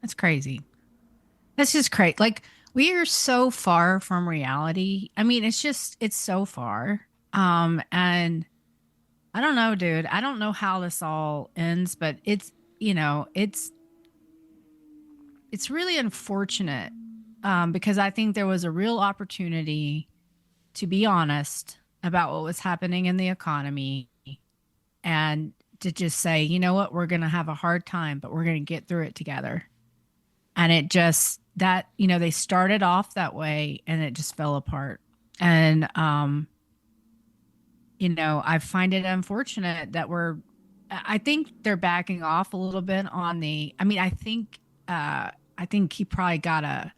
That's crazy. That's just crazy. Like, we are so far from reality. I mean, it's so far. And I don't know, dude. I don't know how this all ends, but it's really unfortunate, because I think there was a real opportunity to be honest about what was happening in the economy and to just say, you know what, we're going to have a hard time, but we're going to get through it together. And it just, that, they started off that way and it just fell apart. And, I find it unfortunate that I think they're backing off a little bit on I think he probably got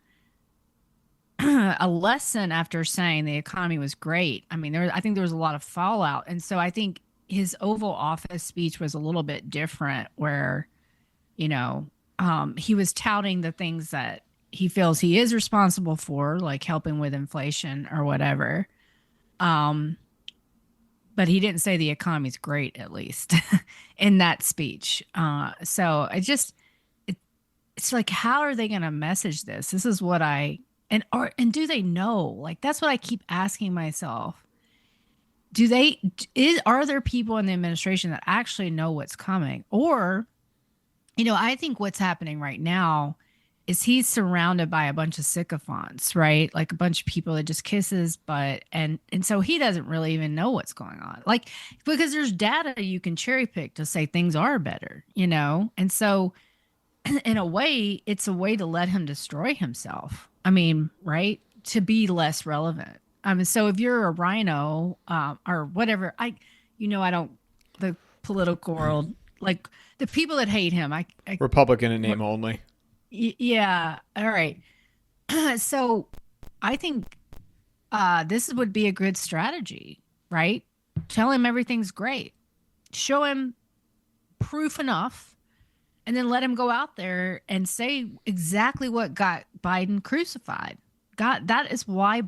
a lesson after saying the economy was great. I think there was a lot of fallout. And so I think his Oval Office speech was a little bit different where, he was touting the things that he feels he is responsible for, like helping with inflation or whatever. But he didn't say the economy's great, at least in that speech. So it's like, how are they going to message this? This is what and do they know? Like, that's what I keep asking myself. Are there people in the administration that actually know what's coming? Or, I think what's happening right now is he's surrounded by a bunch of sycophants, right? Like a bunch of people that just kiss his butt. And so he doesn't really even know what's going on. Like, because there's data you can cherry pick to say things are better, And so in a way, it's a way to let him destroy himself. Right? To be less relevant. So if you're a rhino, or whatever, I don't, the political world, like the people that hate him, Republican in name only. Yeah. All right. So I think this would be a good strategy, right? Tell him everything's great. Show him proof enough, and then let him go out there and say exactly what got Biden crucified. That is why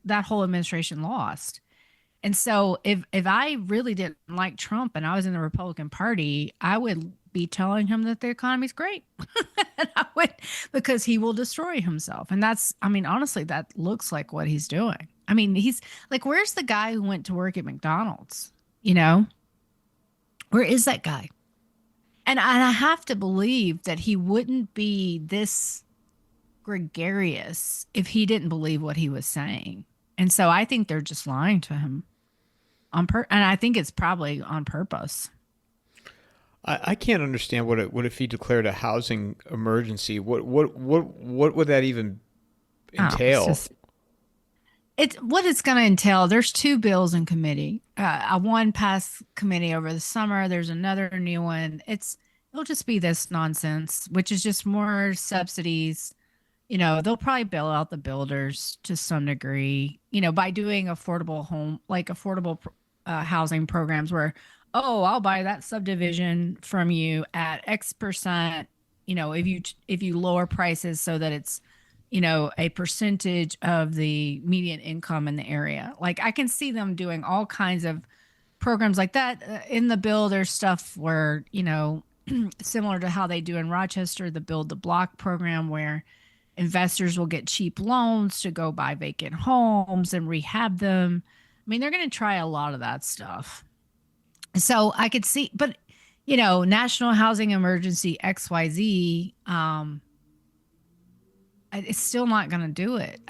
that whole administration lost. And so if I really didn't like Trump and I was in the Republican Party, I would be telling him that the economy's great. And I would, because he will destroy himself. And that's, honestly, that looks like what he's doing. He's like, where's the guy who went to work at McDonald's? Where is that guy? And I have to believe that he wouldn't be this gregarious if he didn't believe what he was saying. And so I think they're just lying to him and I think it's probably on purpose. I can't understand what if he declared a housing emergency. What would that even entail? It's what it's going to entail. There's two bills in committee. One passed committee over the summer. There's another new one. It'll just be this nonsense, which is just more subsidies. They'll probably bail out the builders to some degree, by doing affordable housing programs where, oh, I'll buy that subdivision from you at X%, if you lower prices so that it's, a percentage of the median income in the area. Like, I can see them doing all kinds of programs like that. In the bill, there's stuff where, similar to how they do in Rochester, the Build the Block program, where investors will get cheap loans to go buy vacant homes and rehab them. They're going to try a lot of that stuff. So I could see, but National Housing Emergency XYZ, it's still not going to do it.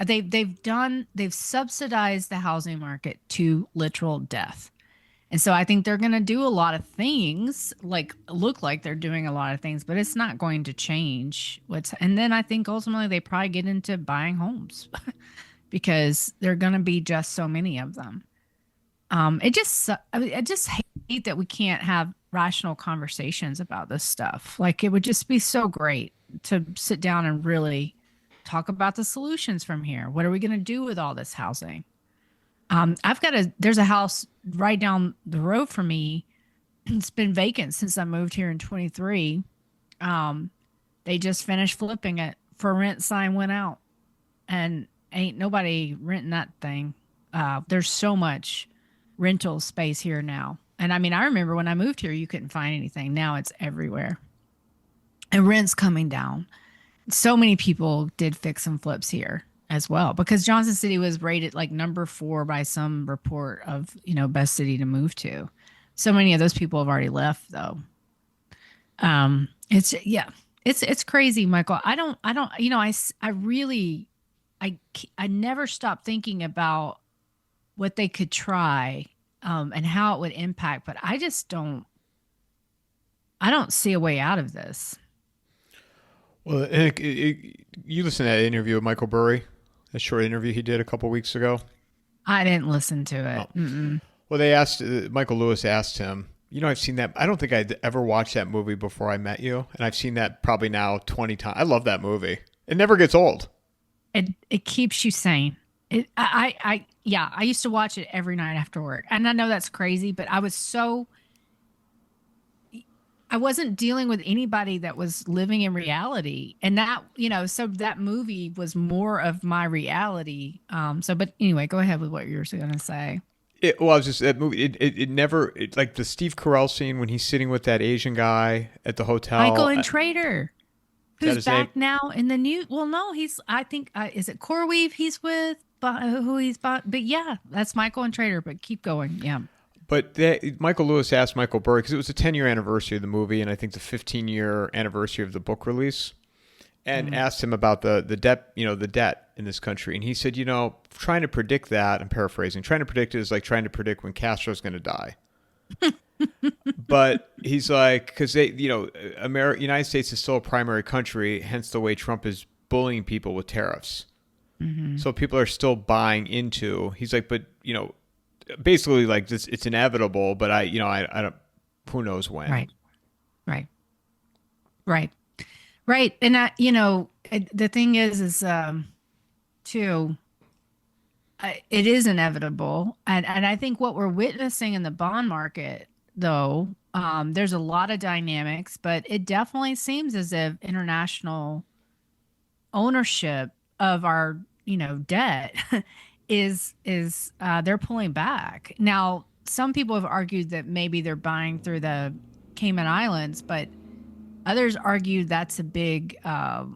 They've subsidized the housing market to literal death. And so I think they're going to do a lot of things, look like they're doing a lot of things, but it's not going to change and then I think ultimately they probably get into buying homes because there are going to be just so many of them. I just hate that we can't have rational conversations about this stuff. Like, it would just be so great to sit down and really talk about the solutions from here. What are we going to do with all this housing? There's a house right down the road from me. It's been vacant since I moved here in 23. They just finished flipping it. For rent sign went out, and ain't nobody renting that thing. There's so much rental space here now. And I remember when I moved here, you couldn't find anything. Now it's everywhere. And rent's coming down. So many people did fix and flips here as well, because Johnson City was rated like number 4 by some report of, best city to move to. So many of those people have already left though. It's crazy, Michael. I never stop thinking about what they could try, and how it would impact, but I just don't I don't see a way out of this. Well, you listened to that interview with Michael Burry, that short interview he did a couple weeks ago. I didn't listen to Oh, it. Mm-mm. well, they asked Michael Lewis asked him. I've seen that. I don't think I'd ever watched that movie before I met you, and I've seen that probably now 20 times. I love that movie. It never gets old. It keeps you sane. Yeah, I used to watch it every night after work. And I know that's crazy, but I wasn't dealing with anybody that was living in reality. And that, so that movie was more of my reality. But anyway, go ahead with what you were going to say. Well, I was just that movie. It never like the Steve Carell scene when he's sitting with that Asian guy at the hotel. Michael and Trader, Is that who's his name? back now in the new. Well, no, I think, is it CoreWeave he's with? Who he's bought? But yeah, that's Michael and Trader. But keep going. Yeah. But Michael Lewis asked Michael Burry because it was the 10-year anniversary of the movie, and I think the 15-year anniversary of the book release, and asked him about the debt, the debt in this country, and he said, trying to predict that. I'm paraphrasing. Trying to predict it is like trying to predict when Castro's going to die. But he's like, because United States is still a primary country, hence the way Trump is bullying people with tariffs. Mm-hmm. So people are still buying into. He's like, but basically like this, it's inevitable. But I don't. Who knows when? Right. Right. Right. Right. And the thing is too, it is inevitable. And I think what we're witnessing in the bond market, though, there's a lot of dynamics, but it definitely seems as if international ownership of our, debt is they're pulling back. Now, some people have argued that maybe they're buying through the Cayman Islands, but others argue that's a big, a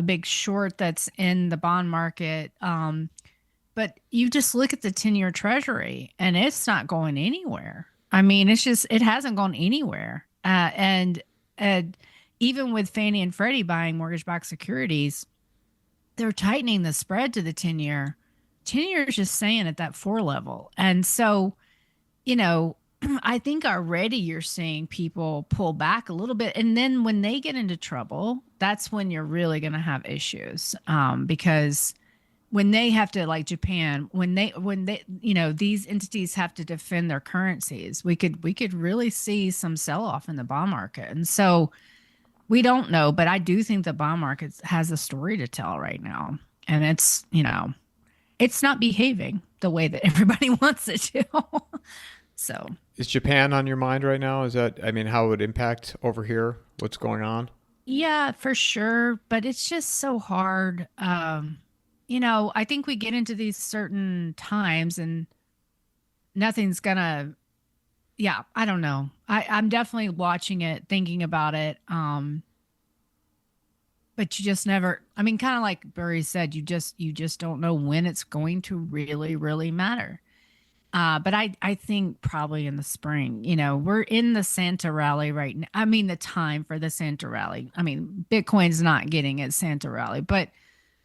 big short that's in the bond market. But you just look at the 10-year treasury and it's not going anywhere. I mean, it hasn't gone anywhere. And even with Fannie and Freddie buying mortgage-backed securities, they're tightening the spread to the 10-year. 10-year is just staying at that 4 level. And so, I think already you're seeing people pull back a little bit. And then when they get into trouble, that's when you're really going to have issues. Because when they have to, like Japan, when they, these entities have to defend their currencies, we could really see some sell-off in the bond market. And so we don't know, but I do think the bond market has a story to tell right now. And it's not behaving the way that everybody wants it to. So is Japan on your mind right now? How it would impact over here? What's going on? Yeah, for sure. But it's just so hard. I think we get into these certain times and nothing's gonna, yeah, I don't know. I'm definitely watching it, thinking about it. But you just never, kind of like Barry said, you just don't know when it's going to really, really matter. But I think probably in the spring, we're in the Santa rally right now. The time for the Santa rally. Bitcoin's not getting its Santa rally, but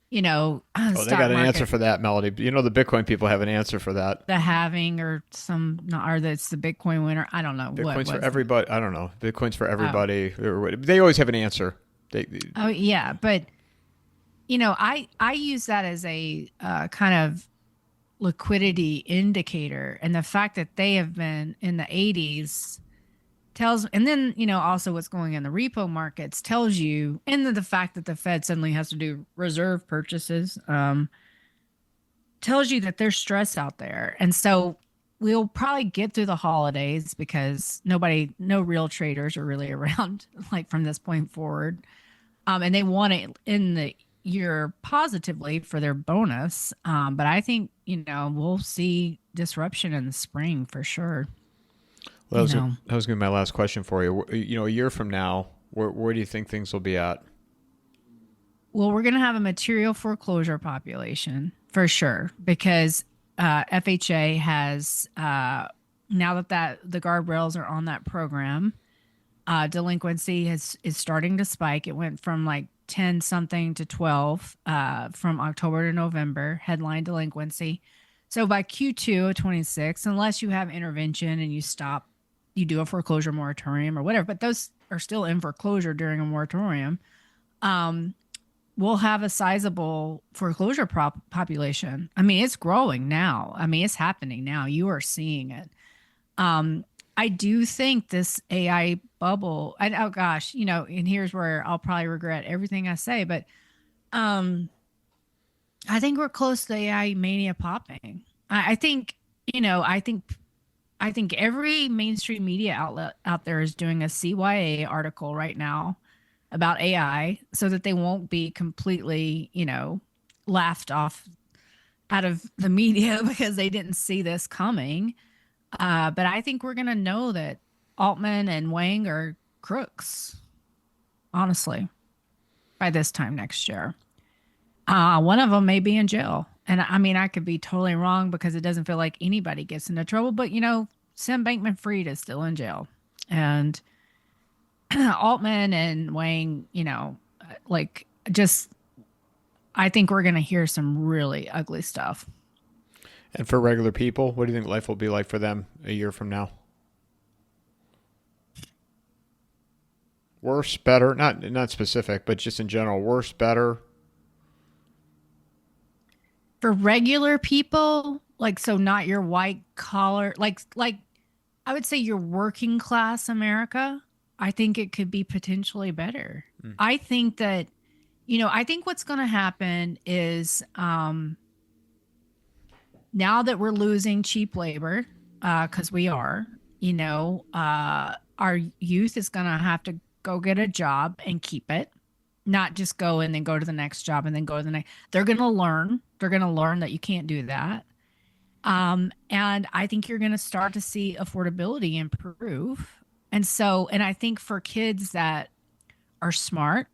they got an answer for that, Melody. The Bitcoin people have an answer for that. The halving or that's the Bitcoin winner. I don't know. Bitcoin's for everybody. I don't know. Bitcoin's for everybody. Oh. They always have an answer. Oh yeah, but I use that as a kind of liquidity indicator, and the fact that they have been in the 80s tells, and then also what's going on in the repo markets tells you, and then the fact that the Fed suddenly has to do reserve purchases tells you that there's stress out there. And so we'll probably get through the holidays because no real traders are really around like from this point forward. And they want to end the year positively for their bonus. But I think, we'll see disruption in the spring for sure. Well, that was going to be my last question for you. A year from now, where do you think things will be at? Well, we're going to have a material foreclosure population for sure, because FHA has, now that the guardrails are on that program, delinquency is starting to spike. It went from like 10 something to 12 from October to November, headline delinquency. So by Q2 of 26, unless you have intervention and you stop you do a foreclosure moratorium or whatever, but those are still in foreclosure during a moratorium. Um, we'll have a sizable foreclosure population. I mean, it's growing now. I mean, it's happening now. You are seeing it. Um, I do think this AI bubble, and oh gosh, and here's where I'll probably regret everything I say, but um, I think we're close to AI mania popping. I think, I think every mainstream media outlet out there is doing a CYA article right now about AI so that they won't be completely, laughed off out of the media because they didn't see this coming. But I think we're going to know that Altman and Wang are crooks, honestly, by this time next year. One of them may be in jail. And I mean, I could be totally wrong because it doesn't feel like anybody gets into trouble. But, Sam Bankman Fried is still in jail. And Altman and Wang, like just, I think we're going to hear some really ugly stuff. And for regular people, what do you think life will be like for them a year from now? Worse, better, not specific, but just in general, worse, better. For regular people, like so not your white collar, like I would say your working class America, I think it could be potentially better. I think that I think what's going to happen is now that we're losing cheap labor, because we are, our youth is going to have to go get a job and keep it, not just go and then go to the next job and then go to the next. They're going to learn. They're going to learn that you can't do that. And I think you're going to start to see affordability improve. And I think for kids that are smart,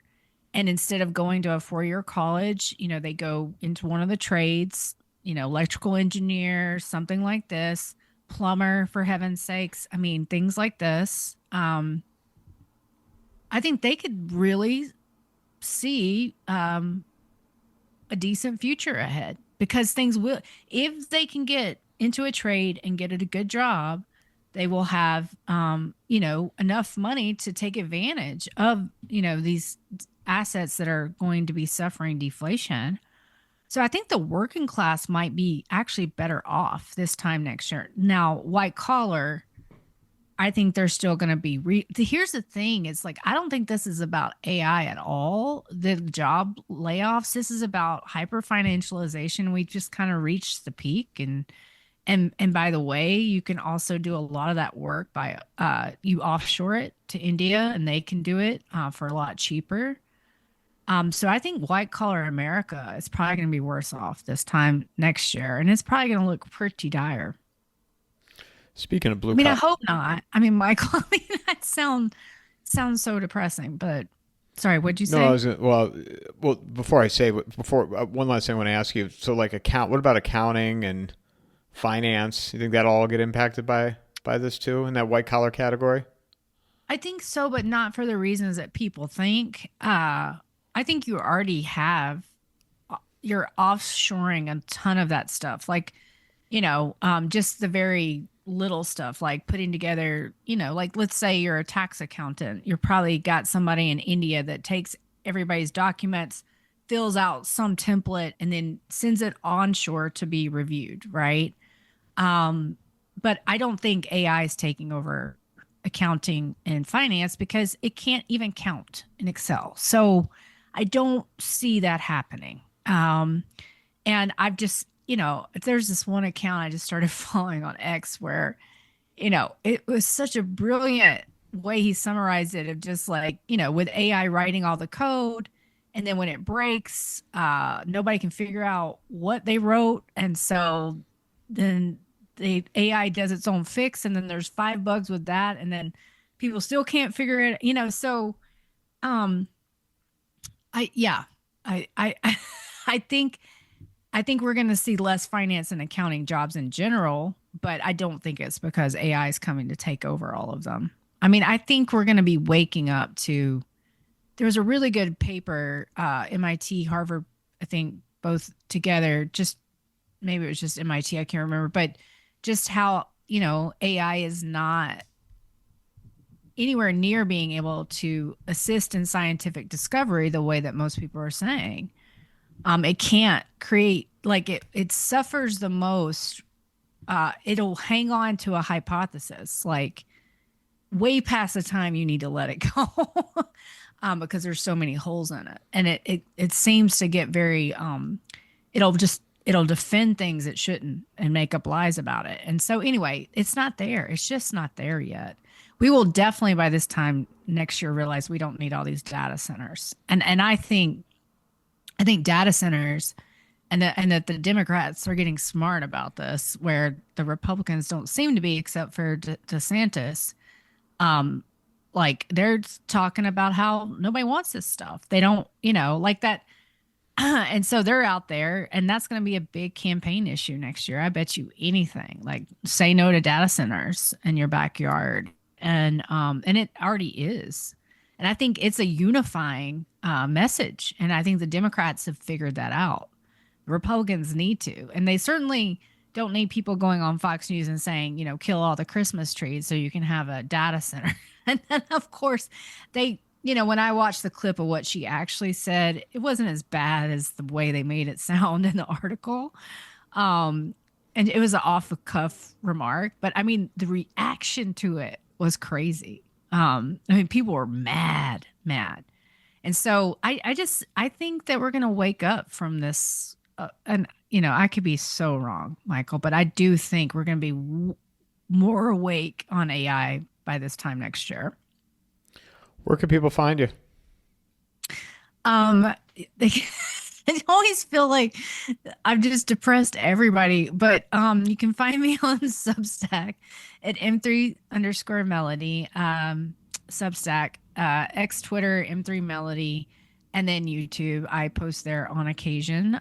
and instead of going to a 4-year college, they go into one of the trades, electrical engineer, something like this, plumber, for heaven's sakes. I mean, things like this. I think they could really see a decent future ahead because things will, if they can get into a trade and get a good job, they will have, enough money to take advantage of, these assets that are going to be suffering deflation. So I think the working class might be actually better off this time next year. Now, white collar, I think they're still going to be. Here's the thing: it's like I don't think this is about AI at all. The job layoffs. This is about hyper financialization. We just kind of reached the peak, and by the way, you can also do a lot of that work by you offshore it to India, and they can do it for a lot cheaper. So I think white collar America is probably going to be worse off this time next year, and it's probably going to look pretty dire. Speaking of blue I mean, I collar, hope not. I mean, Michael, I mean, that sounds so depressing. But sorry, what'd you no, say? well. Before I say, one last thing I want to ask you. So, like what about accounting and finance? You think that all get impacted by this too in that white collar category? I think so, but not for the reasons that people think. I think you already have. You're offshoring a ton of that stuff, like just the very little stuff like putting together, like let's say you're a tax accountant. You're probably got somebody in India that takes everybody's documents, fills out some template, and then sends it onshore to be reviewed, right? But I don't think AI is taking over accounting and finance because it can't even count in Excel. So I don't see that happening. And I've just, there's this one account I just started following on X where, it was such a brilliant way he summarized it of just like, with AI writing all the code. And then when it breaks, nobody can figure out what they wrote. And so then the AI does its own fix. And then there's 5 bugs with that. And then people still can't figure it, so, um, yeah, I I think we're going to see less finance and accounting jobs in general, but I don't think it's because AI is coming to take over all of them. I mean, I think we're going to be waking up to. There was a really good paper, MIT, Harvard, I think both together. Just maybe it was just MIT, I can't remember, but just how AI is not anywhere near being able to assist in scientific discovery the way that most people are saying. It can't create like it suffers the most. It'll hang on to a hypothesis like way past the time you need to let it go. Because there's so many holes in it, and it seems to get very it'll defend things it shouldn't and make up lies about it. And so anyway, it's not there. It's just not there yet. We will definitely by this time next year realize we don't need all these data centers. And I think data centers and that the Democrats are getting smart about this, where the Republicans don't seem to be, except for DeSantis. Like they're talking about how nobody wants this stuff. They don't, like that. And so they're out there, and that's going to be a big campaign issue next year. I bet you anything. Like say no to data centers in your backyard, and it already is. And I think it's a unifying message, and I think the Democrats have figured that out. The Republicans need to, and they certainly don't need people going on Fox News and saying, kill all the Christmas trees so you can have a data center. And then, of course, they, when I watched the clip of what she actually said, it wasn't as bad as the way they made it sound in the article. And it was an off the cuff remark, but I mean, the reaction to it was crazy. People were mad. And so I think that we're going to wake up from this. And, I could be so wrong, Michael, but I do think we're going to be more awake on AI by this time next year. Where can people find you? They, I always feel like I've just depressed everybody, but you can find me on Substack at M3_Melody, Substack, X Twitter, M3Melody, and then YouTube. I post there on occasion.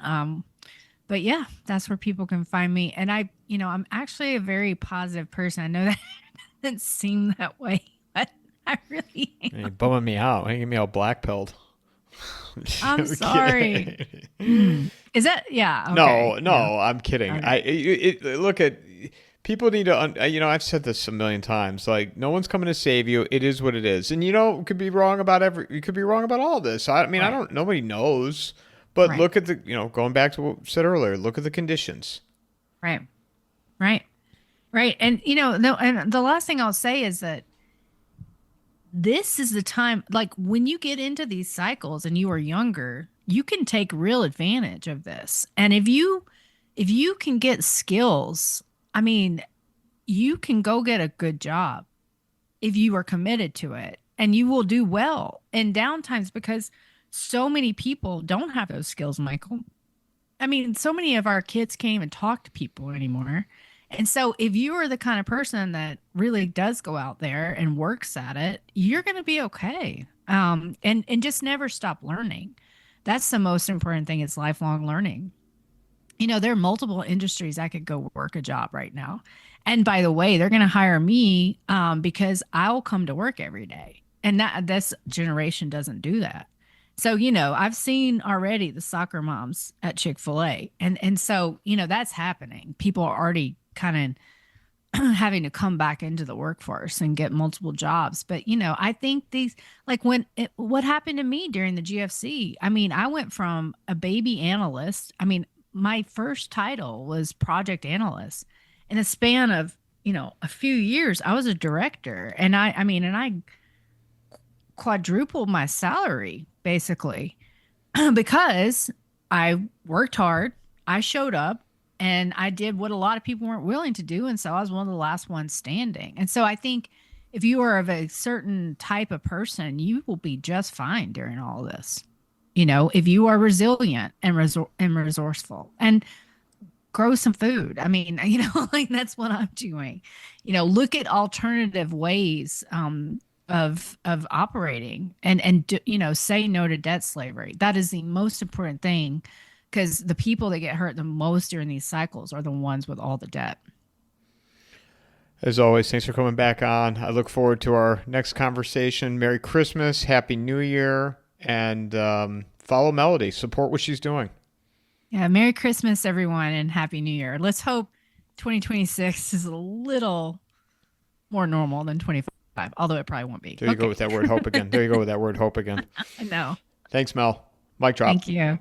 But yeah, that's where people can find me. And I'm actually a very positive person. I know that doesn't seem that way, but I really am. You're bumming me out. You get me all black-pilled. I'm sorry. Is that, yeah. Okay. No, I'm kidding. Okay. Look at, people need to, I've said this a million times, like no one's coming to save you. It is what it is. And you could be wrong about you could be wrong about all this. I mean, right. Nobody knows, but right. Look at the, going back to what we said earlier, look at the conditions. Right. And, and the last thing I'll say is that this is the time, like when you get into these cycles and you are younger, you can take real advantage of this. And if you can get skills, I mean, you can go get a good job if you are committed to it, and you will do well in downtimes, because so many people don't have those skills, Michael. I mean, so many of our kids can't even talk to people anymore. And so if you are the kind of person that really does go out there and works at it, you're going to be okay. And just never stop learning. That's the most important thing, is lifelong learning. There are multiple industries I could go work a job right now. And by the way, they're going to hire me because I'll come to work every day. And this generation doesn't do that. So, I've seen already the soccer moms at Chick-fil-A. And so, that's happening. People are already kind of having to come back into the workforce and get multiple jobs. But, I think what happened to me during the GFC, I mean, I went from a baby analyst. I mean, my first title was project analyst. In a span of, a few years, I was a director, and I quadrupled my salary basically because I worked hard, I showed up, and I did what a lot of people weren't willing to do. And so I was one of the last ones standing. And so I think if you are of a certain type of person, you will be just fine during all of this. If you are resilient and resourceful and grow some food. I mean, like that's what I'm doing. Look at alternative ways of operating and say no to debt slavery. That is the most important thing, because the people that get hurt the most during these cycles are the ones with all the debt. As always, thanks for coming back on. I look forward to our next conversation. Merry Christmas, Happy New Year, and follow Melody. Support what she's doing. Yeah, Merry Christmas, everyone, and Happy New Year. Let's hope 2026 is a little more normal than 2025. although it probably won't be. There you go with that word hope again. There you go with that word hope again. I know. Thanks, Mel. Mic drop. Thank you.